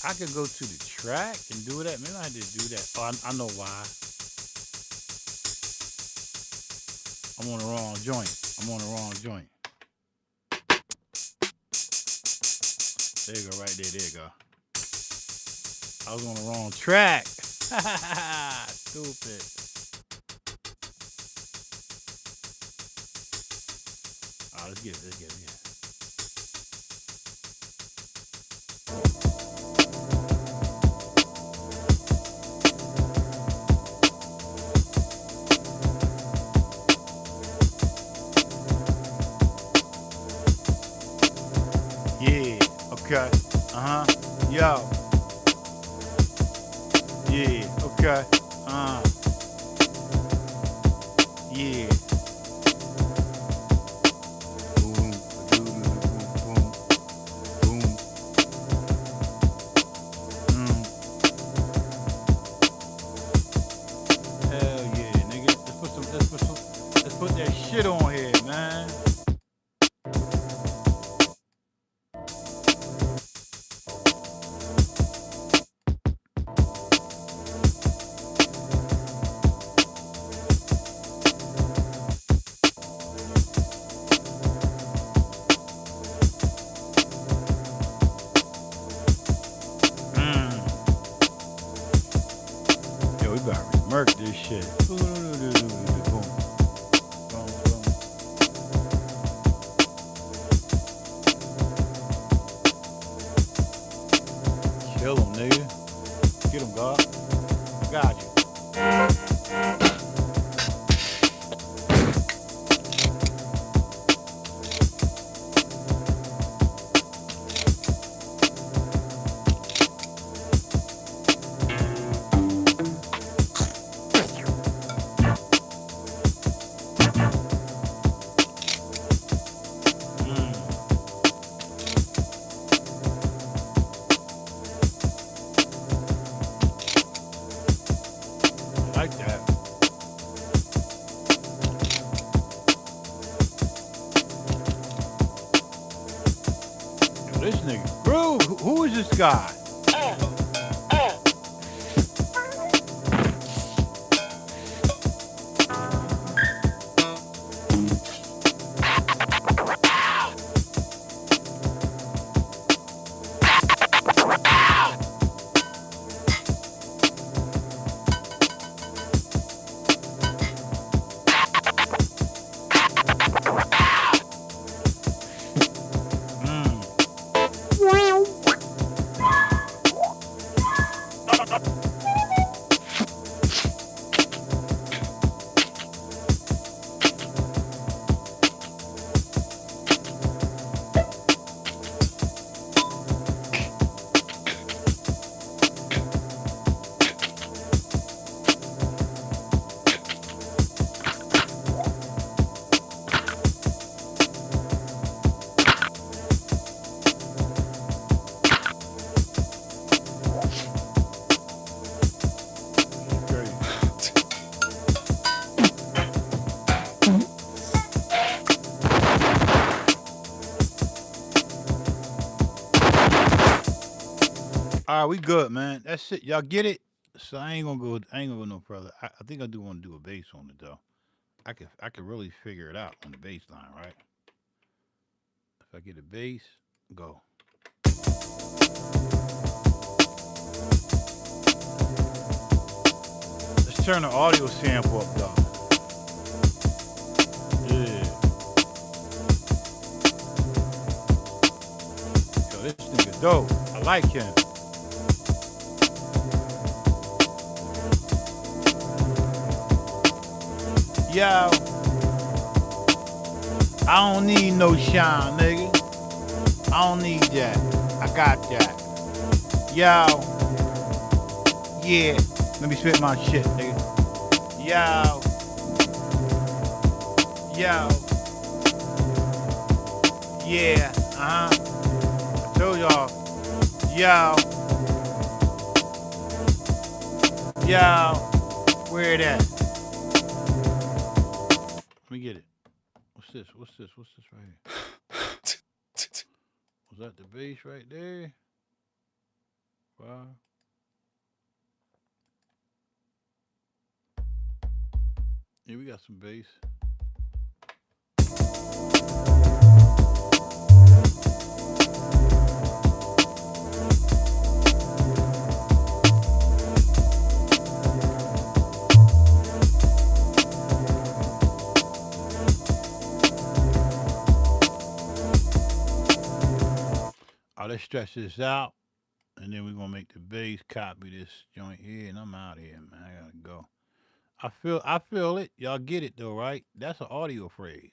I could go to the track and do that. Maybe I did do that. Oh, I know why. I'm on the wrong joint. There you go, right there. There you go. I was on the wrong track. Stupid. Oh, let's get it. Yeah, okay. Yo. Yeah, okay. Yeah. Boom, boom, boom, boom. Hell yeah, nigga. Let's put that shit on here, man. Yo, we about to murk this shit. Boom, boom, boom. Kill him, nigga. Get him, God. I got you. Like that. Yo, this nigga, bro, who is this guy? All right, we good, man. That's it. Y'all get it? So I ain't gonna go no further. I think I do want to do a bass on it though. I could really figure it out on the bass line, right? If I get a bass, go. Let's turn the audio sample up though. Yeah. Yo, this nigga dope. I like him. Yo, I don't need no shine, nigga. I don't need that. I got that. Yo, yeah. Let me spit my shit, nigga. Yo, yo, yeah. I told y'all. Yo, yo, where it at? Let me get it. What's this? What's this? What's this right here? Was that the bass right there? Wow. Yeah, we got some bass. Oh, let's stretch this out, and then we're gonna make the bass copy this joint here, and I'm out of here, man. I gotta go. I feel it. Y'all get it though, right? That's an audio phrase.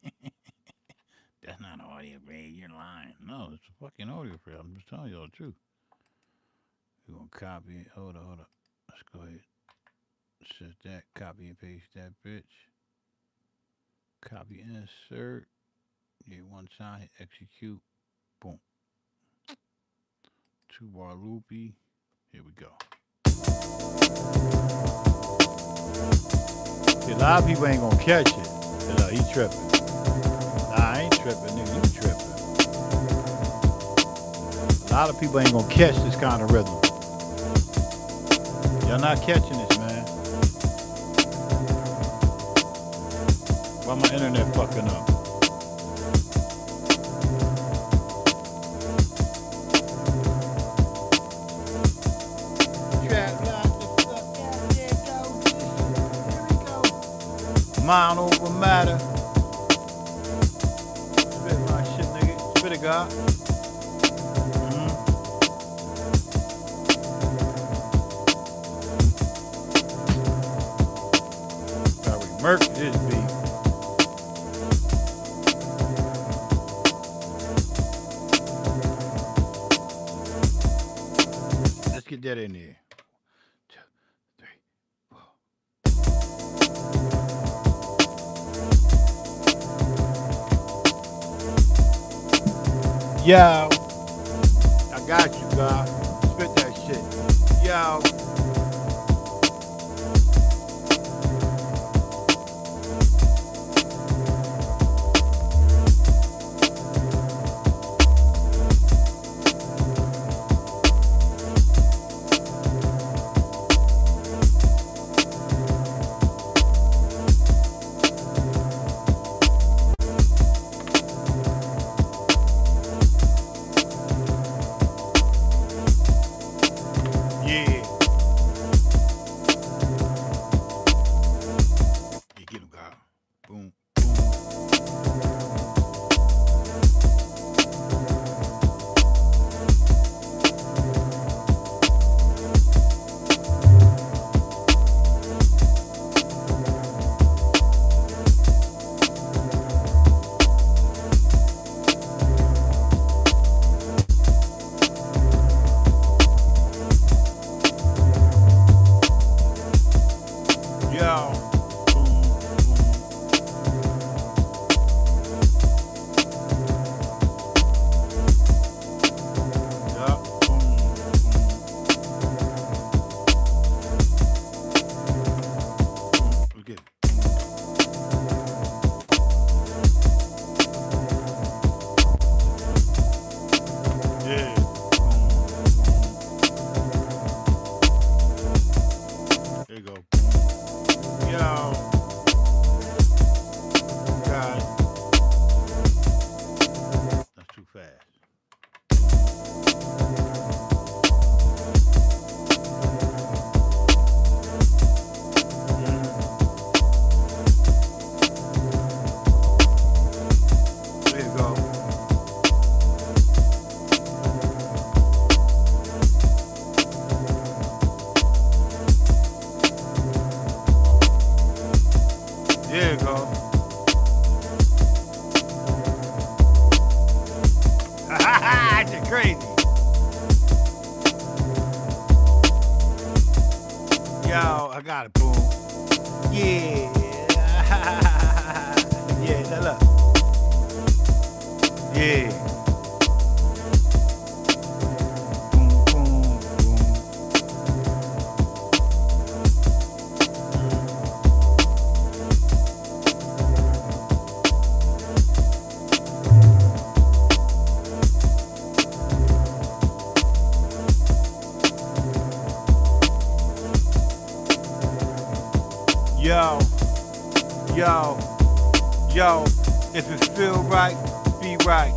That's not an audio phrase. You're lying. No, it's a fucking audio phrase. I'm just telling y'all the truth. We're gonna copy it. Hold up. Let's go ahead. Set that. Copy and paste that bitch. Copy insert. Yeah, one time hit execute. Boom. 2-bar loopy. Here we go. See, a lot of people ain't gonna catch it. He tripping. Nah, I ain't tripping, nigga. You tripping. A lot of people ain't gonna catch this kind of rhythm. Y'all not catching this, man. Why my internet fucking up? Mind over matter. Spit my shit, nigga. Spit it, God. Gotta murk this beat. Let's get that in there. 2, 3, 4. Yo, I got you, God. Spit that shit. Yo. Yeah. I got it, boom. Yeah. Yeah, now look. Yeah. Boom, boom, boom. Yo, yo, yo, if it feel right, be right.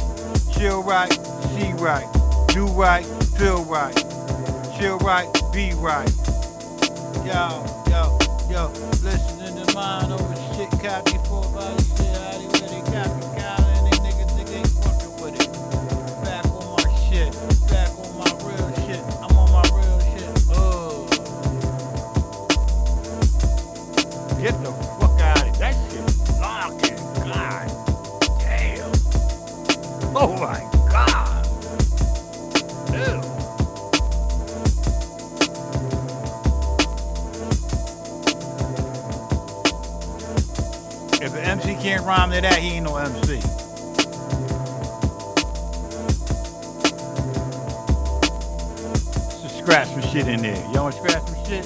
Chill right, see right. Do right, feel right. Chill right, be right. Yo, yo, yo, listening to mine over shit, copy for body shit, how they really copy, and they niggas think they fucking with it. Back on my shit, back on my real shit, I'm on my real shit. Get the fuck out of here. That shit blocking. God damn. Oh my God. Ew. If an MC can't rhyme to that, he ain't no MC. Just scratch some shit in there. Y'all want to scratch some shit?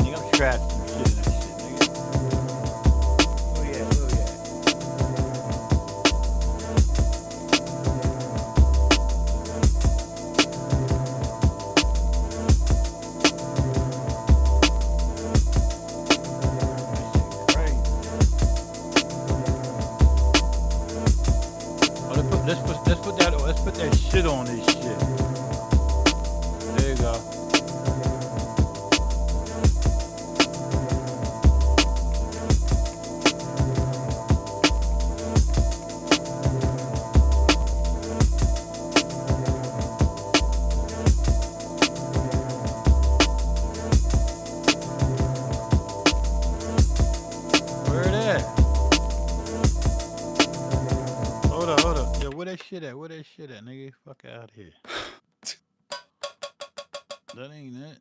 Nigga, I'm scratching some shit in that shit, nigga. Oh yeah, oh yeah. Let's put that shit on this shit. There you go. Where it at? Hold up. Yo, where that shit at? Where that shit at, nigga? Fuck out of here. That ain't it.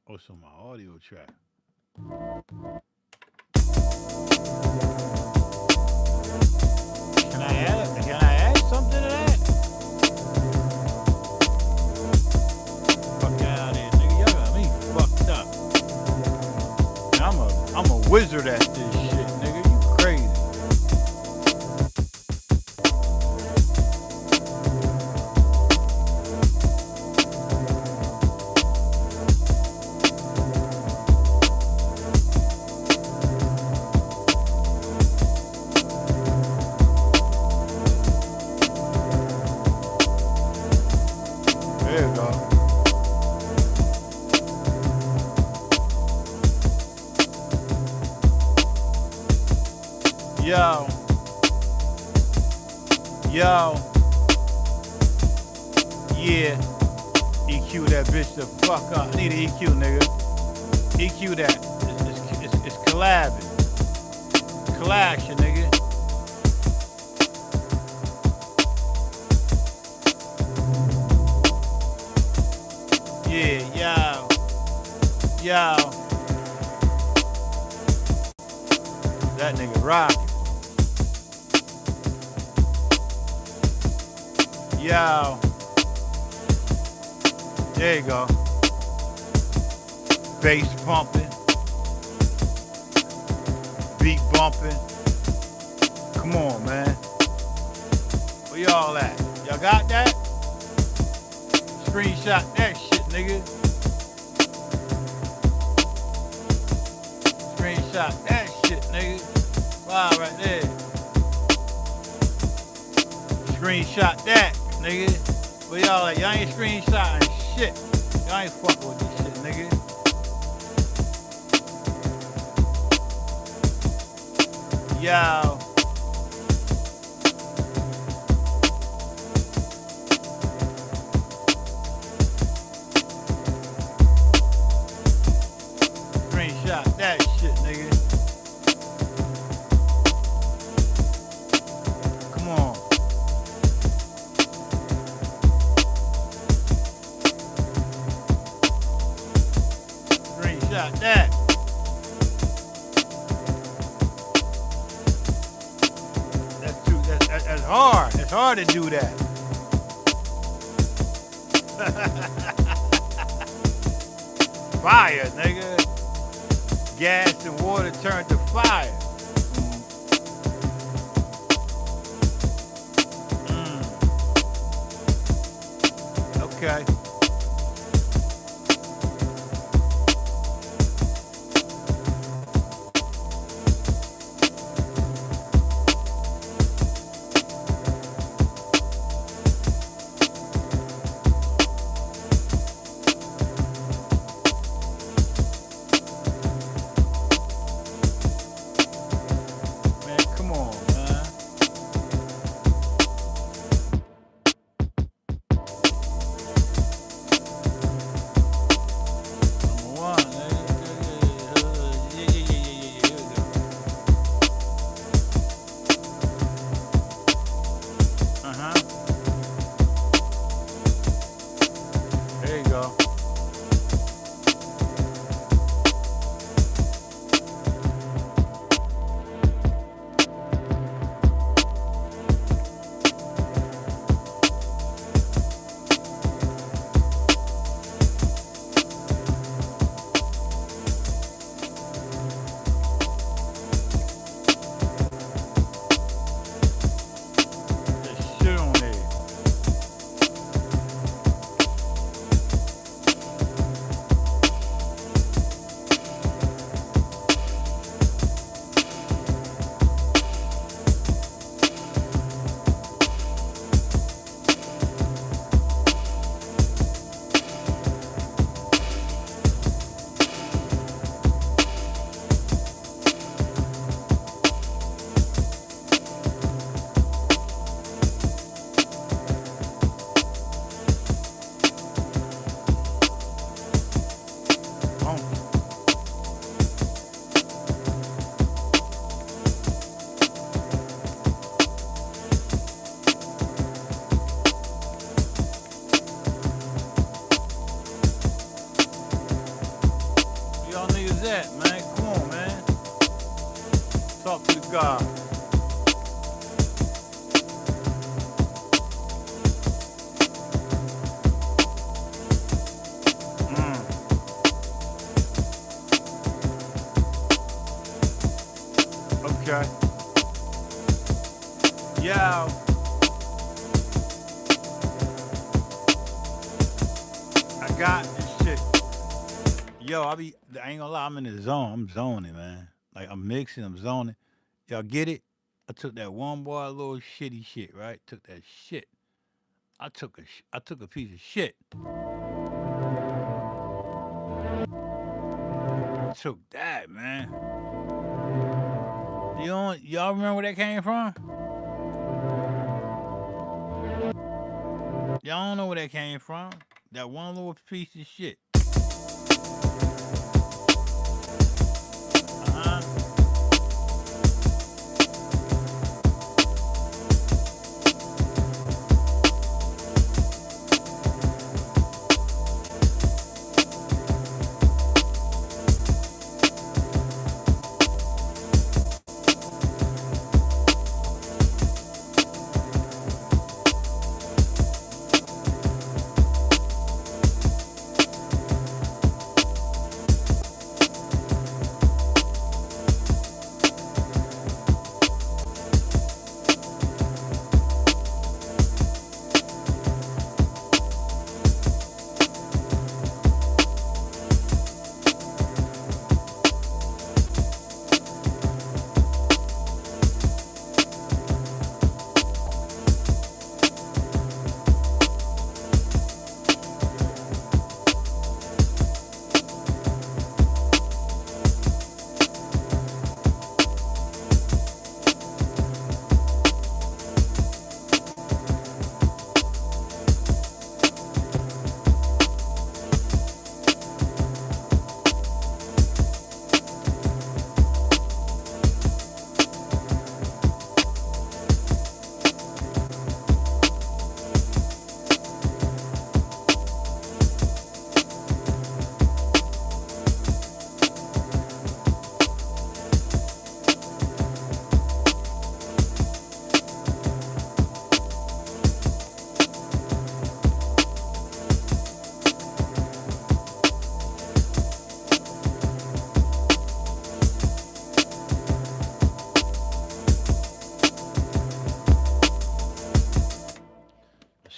Oh, it's on my audio track. Can I add something to that? Fuck out of here, nigga. Y'all got me fucked up. I'm a wizard at this shit, nigga. You crazy. There you go. Yo. Yeah. EQ that bitch the fuck up. I need an EQ, nigga. EQ that. It's collabing. Clashing, nigga. Yeah, yo. That nigga rockin'. Yo. There you go. Bass pumping. Beat bumping. Come on, man. Where y'all at? Y'all got that? Screenshot that shit, nigga. Screenshot that shit, nigga. Wow, right there. Screenshot that, nigga. Where y'all at? Y'all ain't screenshotting shit. Y'all ain't fucking with this shit, nigga. Yo. Screenshot that shit, nigga. Come on. It's hard to do that. Fire, nigga. Gas and water turned to fire. Okay. Man, come on, man. Number one, There you go. Just shit on there. Y'all niggas at, man? Come on, man. Talk to the God. Okay. Yeah. I got this shit. Yo, I ain't gonna lie, I'm in the zone. I'm zoning, man. Like I'm mixing, I'm zoning. Y'all get it? I took that one boy little shitty shit, right? Took that shit. I took a piece of shit. Took that, man. Y'all remember where that came from? Y'all don't know where that came from. That one little piece of shit.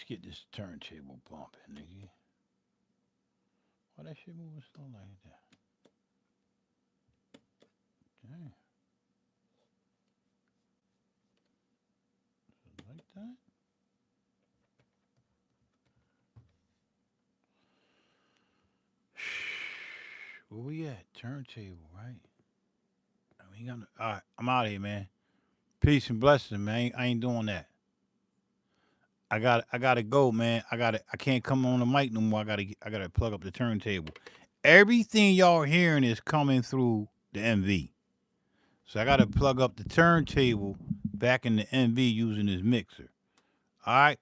get this turntable bumping, nigga. Why that shit moving slow like that? Damn. Like that? Where we at? Turntable, right? We ain't got all right, I'm out of here, man. Peace and blessings, man. I ain't doing that. I gotta go, man. I can't come on the mic no more. I gotta plug up the turntable. Everything y'all hearing is coming through the MV. So I gotta plug up the turntable back in the MV using this mixer. All right?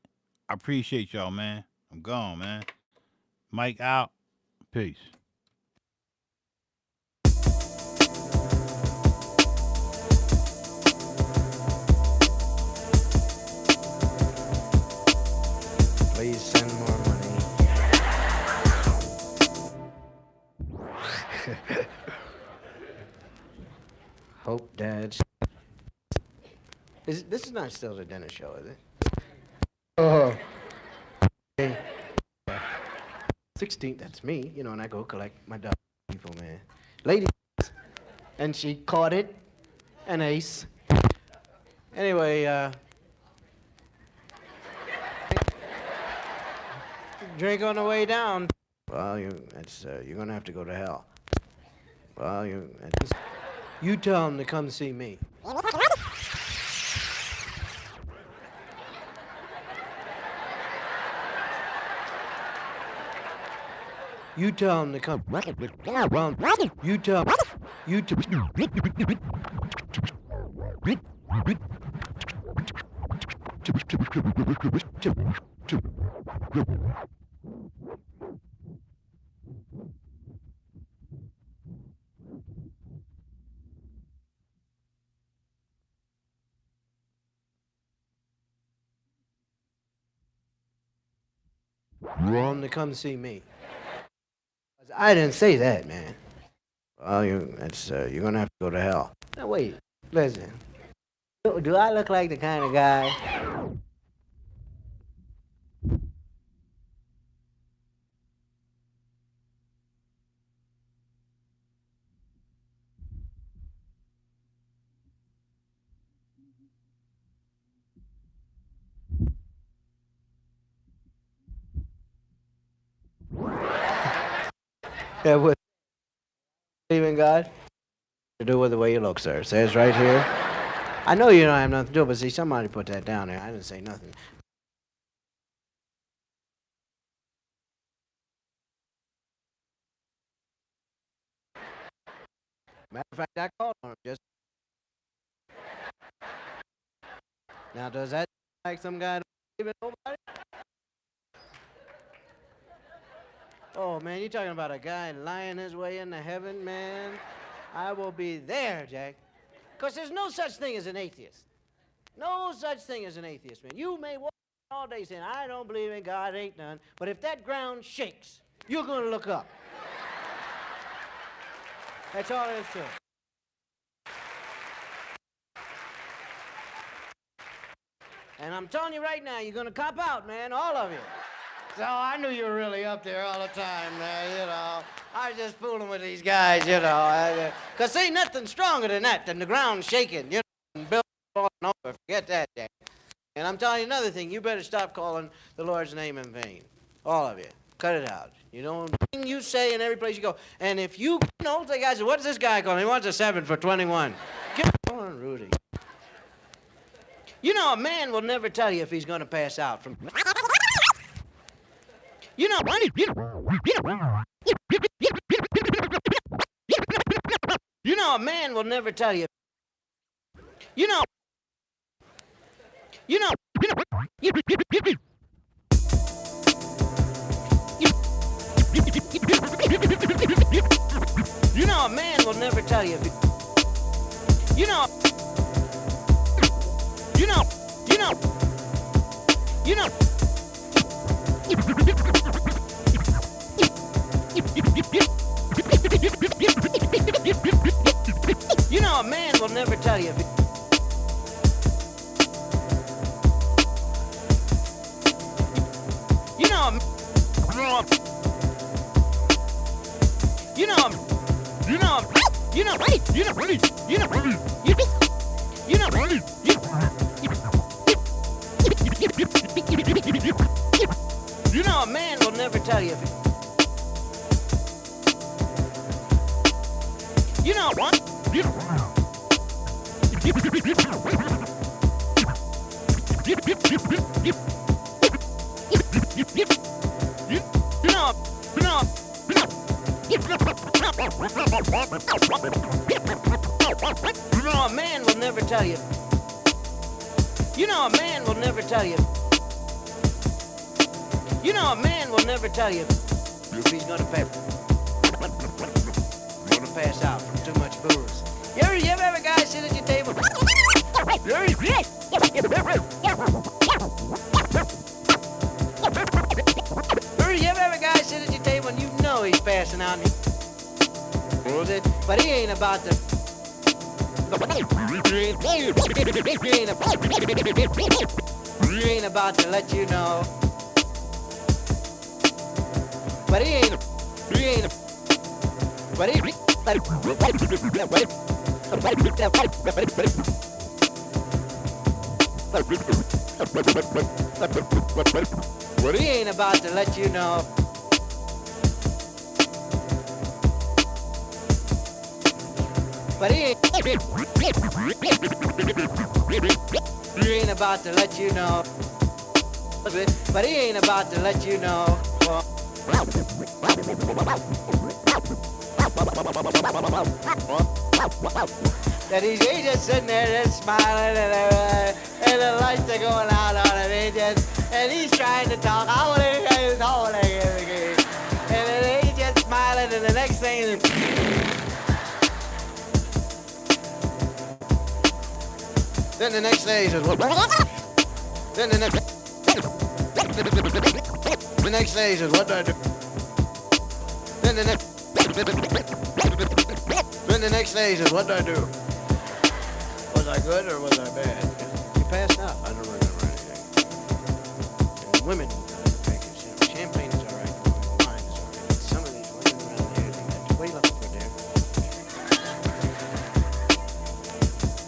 I appreciate y'all, man. I'm gone, man. Mic out. Peace. Please send more money. Hope Dad's. This is not still the dinner show, is it? Oh. Hey. 16th, that's me, you know, and I go collect my dog people, man. Lady. And she caught it. An ace. Anyway, drink on the way down. Well, you're gonna have to go to hell. Well, you tell him to come see me. You tell him to come. You tell. You tell. Him to come see me. I didn't say that, man. Well, you're gonna have to go to hell. Now wait, listen. Do I look like the kind of guy? Yeah, what? Believe in God? To do with the way you look, sir. It says right here. I know you don't have nothing to do, but see, somebody put that down there. I didn't say nothing. Matter of fact, I called on him just. Now, does that like some guy believe in nobody? Oh, man, you talking about a guy lying his way into heaven, man? I will be there, Jack. Because there's no such thing as an atheist. No such thing as an atheist, man. You may walk all day saying, I don't believe in God, ain't none. But if that ground shakes, you're going to look up. That's all there is to it. And I'm telling you right now, you're going to cop out, man, all of you. So I knew you were really up there all the time, man, you know. I was just fooling with these guys, you know. Because ain't nothing stronger than that, than the ground shaking, you know, and building falling over. Forget that, Jack. And I'm telling you another thing, you better stop calling the Lord's name in vain. All of you. Cut it out. You don't thing you say in every place you go. And if you know, the guy says, what's this guy calling? He wants a 7 for 21. Get on, Rudy. You know, a man will never tell you if he's going to pass out from... You know, a man will never tell you. You know, a man will never tell you. You know. You know, a man will never tell you. You know, a man will never tell you. You know what? You know, a man will never tell you. You know, a man will never tell you. You know, a man will never tell you if he's gonna pass out from too much booze. You ever have a guy sit at your table? You ever have a guy sit at your table and you know he's passing out? But he ain't about to. He ain't about to let you know. But he ain't. But he. But he ain't about to let you know. But he ain't about to let you know. But he ain't about to let you know. That he's just sitting there just smiling and the lights are going out on him and he's trying to talk. And then he's just smiling and the next thing then the next day he says, what? Then the next day he says, what do I do? Then the next day he says, what do I do? Was I good or was I bad? You passed out. I don't remember anything. And women, champagne is all right. Wine is all right. Some of these women around here think that's way left for there.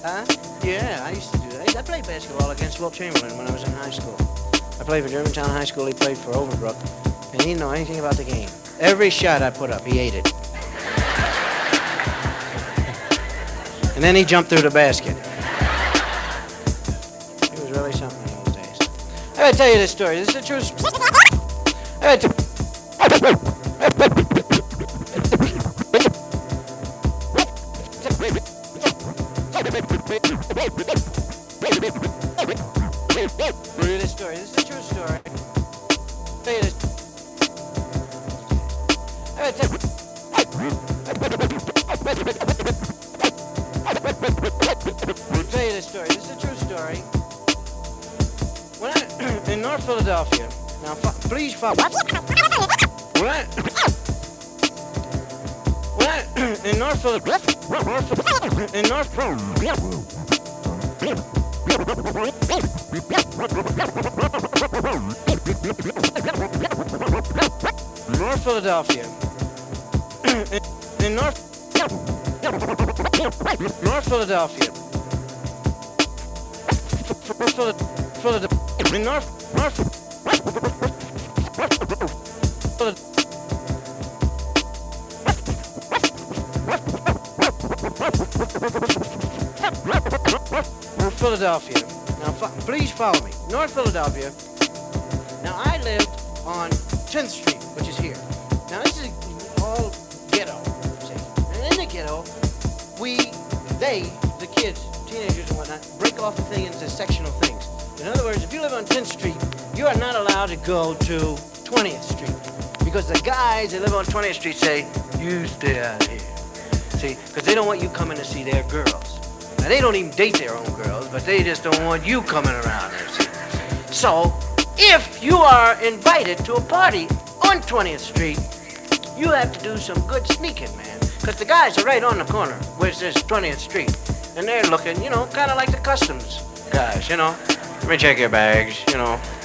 Huh? Yeah, I used to do that. I played basketball against Wilt Chamberlain when I was in high school. I played for Germantown High School. He played for Overbrook. And he didn't know anything about the game. Every shot I put up, he ate it. And then he jumped through the basket. He was really something in those days. I gotta tell you this story. This is a true story. This is a true story. Tell you this. I'll tell you this story. This is a true story. When I in North Philadelphia, now please follow. In North Philadelphia, in North Philadelphia. North Philadelphia. In North Philadelphia. In North Philadelphia. Now, please follow me. North Philadelphia. Now, I lived on 10th Street, which is here. Now, this is all ghetto, see? And in the ghetto, the kids, teenagers and whatnot, break off the thing into sectional things. In other words, if you live on 10th Street, you are not allowed to go to 20th Street. Because the guys that live on 20th Street say, you stay out of here. See, because they don't want you coming to see their girls. Now, they don't even date their own girls, but they just don't want you coming around there, see. So, if you are invited to a party on 20th Street, you have to do some good sneaking, man. Because the guys are right on the corner, where it says 20th Street. And they're looking, kind of like the customs guys, Let me check your bags,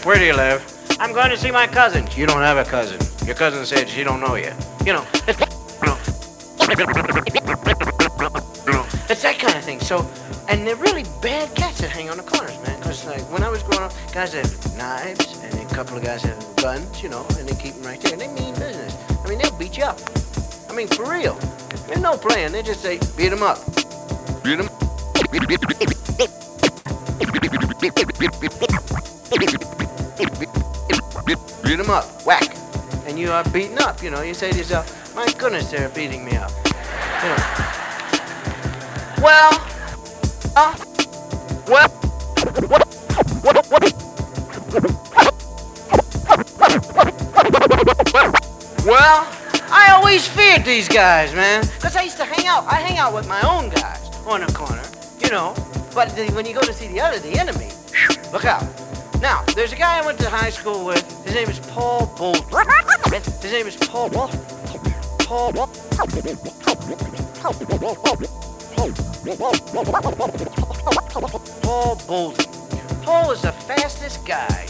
Where do you live? I'm going to see my cousin. You don't have a cousin. Your cousin said she don't know you. You know, it's, it's that kind of thing. So, and they're really bad cats that hang on the corners, man. Because like when I was growing up, guys have knives, and a couple of guys have guns, you know, and they keep them right there. And they mean business. I mean, they'll beat you up. I mean, for real. There's no playing. They just say, beat them up. Beat them. Beat them up. Whack. And you are beaten up, you know. You say to yourself, my goodness, they're beating me up. You know. Well, I always feared these guys, man. Because I used to hang out. I hang out with my own guys on the corner, you know. But when you go to see the enemy, look out. Now, there's a guy I went to high school with. His name is Paul Bolton. His name is Paul Bolton. Paul Bolton. Paul was the fastest guy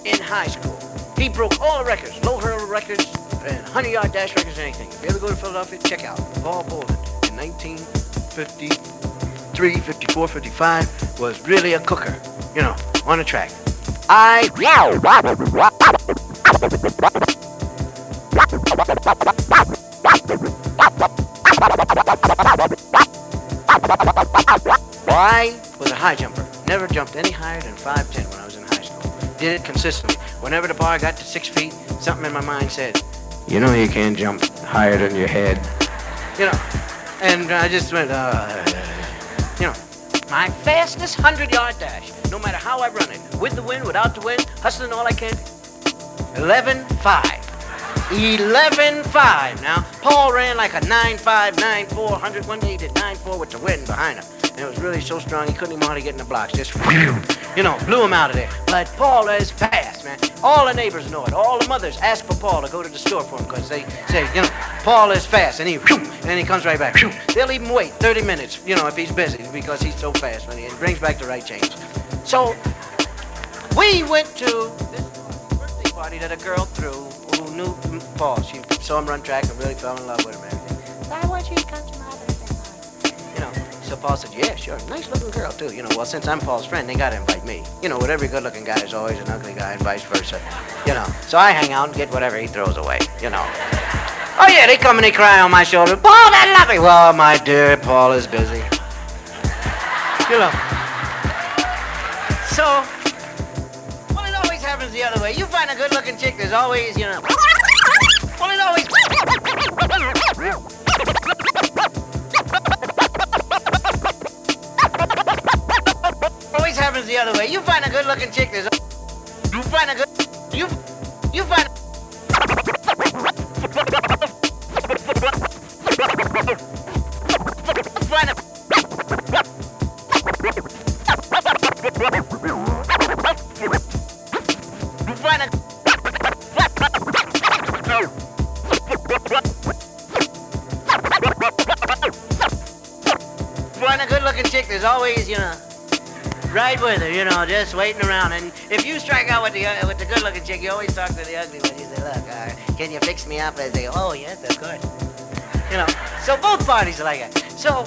in high school. He broke all the records, low hurdle records, and 100-yard dash records, and anything. If you ever go to Philadelphia, check out Paul Bolton in 1953, 54, 55 was really a cooker, you know, on the track. Why was a high jumper. Never jumped any higher than 5'10" when I was in high school. Did it consistently. Whenever the bar got to 6 feet, something in my mind said, you know you can't jump higher than your head. You know, and I just went, you know, my fastest 100-yard dash, no matter how I run it, with the wind, without the wind, hustling all I can, 11.5. 11.5. Now, Paul ran like a 9.5, 9.4, 100. One day he did 9.4 with the wind behind him. And it was really so strong he couldn't even hardly get in the blocks. Just, you know, blew him out of there. But Paul is fast, man. All the neighbors know it. All the mothers ask for Paul to go to the store for him because they say, you know, Paul is fast. And he comes right back. They'll even wait 30 minutes, you know, if he's busy because he's so fast when he brings back the right change. So, we went to this birthday party that a girl threw who knew Paul. She saw him run track and really fell in love with him and everything. So I want you to come to my birthday party. You know, so Paul said, yeah, sure. Nice looking girl, too. You know, well, since I'm Paul's friend, they got to invite me. You know, with every good looking guy, there's always an ugly guy and vice versa. You know, so I hang out and get whatever he throws away, you know. Oh, yeah, they come and they cry on my shoulder. Paul, I love you. Well, my dear, Paul is busy. You know. So, well, it always happens the other way. You find a good-looking chick, there's always, you know. Well, it always. Always happens the other way. You find a good-looking chick, there's. You find a good. You find. Find a. Find a good-looking chick, there's always, you know, right with her, you know, just waiting around. And if you strike out with the good-looking chick, you always talk to the ugly one. You say, look, can you fix me up? And they say, oh, yes, of course. You know, so both parties are like that. So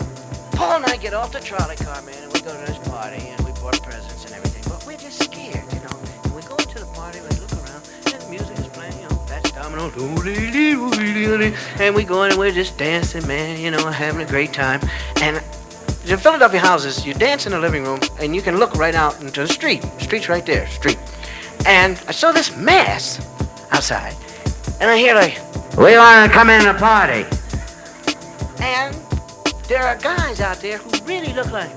Paul and I get off the trolley car, man, and we go to this party, and we bought presents and everything. But we're just scared, you know. And we go into the party, we look around, and the music is playing, you know, that's domino. And we go in and we're just dancing, man, you know, having a great time. And in Philadelphia houses, you dance in the living room, and you can look right out into the street. Street's right there, street. And I saw this mass outside, and I hear like, we want to come in the party. And there are guys out there who really look like,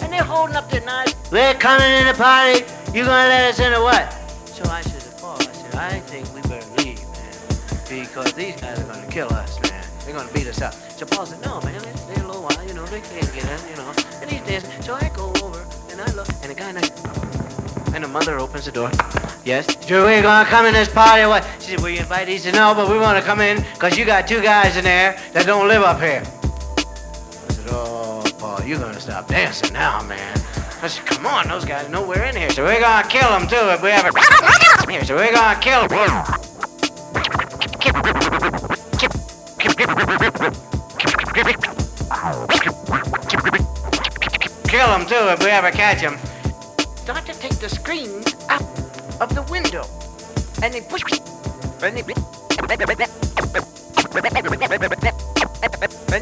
and they're holding up their knives. We're coming in the party. You gonna let us in or what? So I said to Paul, I think we better leave, man, because these guys are gonna kill us, man. They're gonna beat us up. So Paul said, no, man, let's stay a little while, you know, they can't get in, you know. And he's dancing. So I go over and I look, and the guy and the mother opens the door. Yes? So we're gonna come in this party or what? She said, will you invite? He said, no, but we wanna come in because you got two guys in there that don't live up here. I said, oh, Paul, you're gonna stop dancing now, man. I said, come on, those guys know we're in here, so we're gonna kill them too if we ever. here, so we're gonna kill him. Kill him too if we ever catch him. Start to take the screen out of the window, and they push. And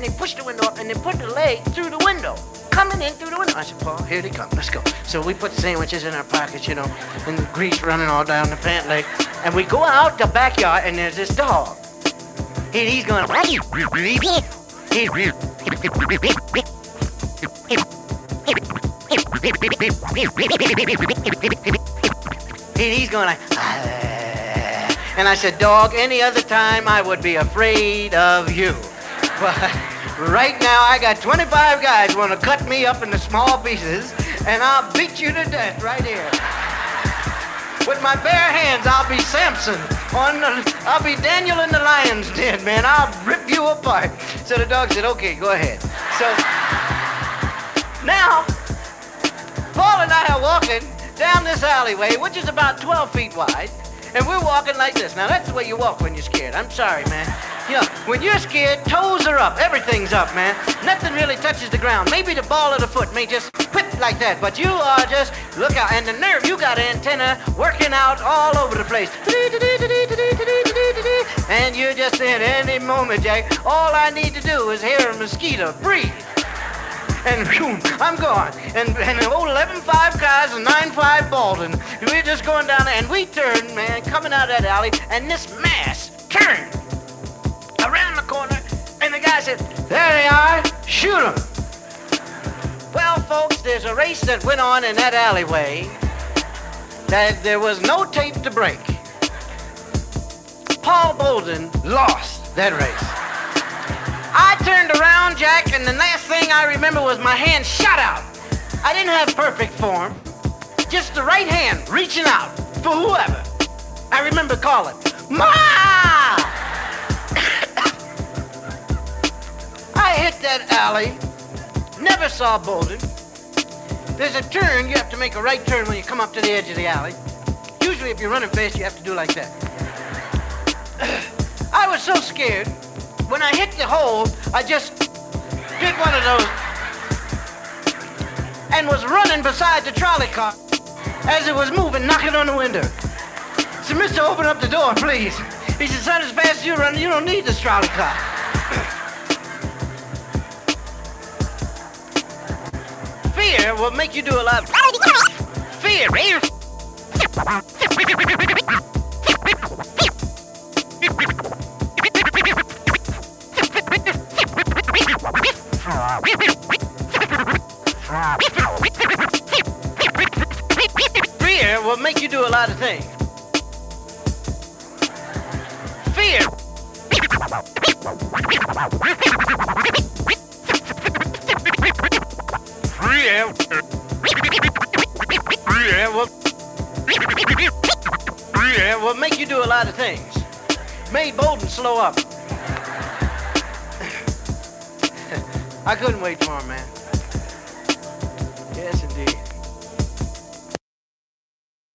they push the window up, and they put the leg through the window, coming in through the window. I said, Paul, here they come. Let's go. So we put the sandwiches in our pockets, you know, and the grease running all down the pant leg, and we go out the backyard, and there's this dog. He's going. And he's going like. And I said, dog, any other time I would be afraid of you. But right now I got 25 guys want to cut me up into small pieces, and I'll beat you to death right here. With my bare hands, I'll be Samson. I'll be Daniel in the lion's den, man. I'll rip you apart. So the dog said, okay, go ahead. So now, Paul and I are walking down this alleyway, which is about 12 feet wide. And we're walking like this. Now, that's the way you walk when you're scared. I'm sorry, man. You know, when you're scared, toes are up. Everything's up, man. Nothing really touches the ground. Maybe the ball of the foot may just whip like that. But you are just, look out. And the nerve, you got an antenna working out all over the place. And you're just in any moment, Jack. All I need to do is hear a mosquito breathe. And boom, I'm gone. And the old 11.5 cars and 9.5 Baldwin. We're just going down there, and we turned, man, coming out of that alley, and this mass turned around the corner, and the guy said, there they are, shoot them. Well, folks, there's a race that went on in that alleyway that there was no tape to break. Paul Bolden lost that race. I turned around, Jack, and the last thing I remember was my hand shot out. I didn't have perfect form, just the right hand reaching out for whoever. I remember calling, Ma! I hit that alley, never saw Bolden. There's a turn, you have to make a right turn when you come up to the edge of the alley. Usually if you're running fast, you have to do like that. I was so scared. When I hit the hole, I just did one of those and was running beside the trolley car as it was moving, knocking on the window. So, mister, open up the door, please. He said, son, as fast as you're running, you don't need this trolley car. Fear will make you do a lot. Fear. Fear will make you do a lot of things. Fear. Fear will make you do a lot of things. Made Bolden slow up. I couldn't wait for him, man. Yes, indeed.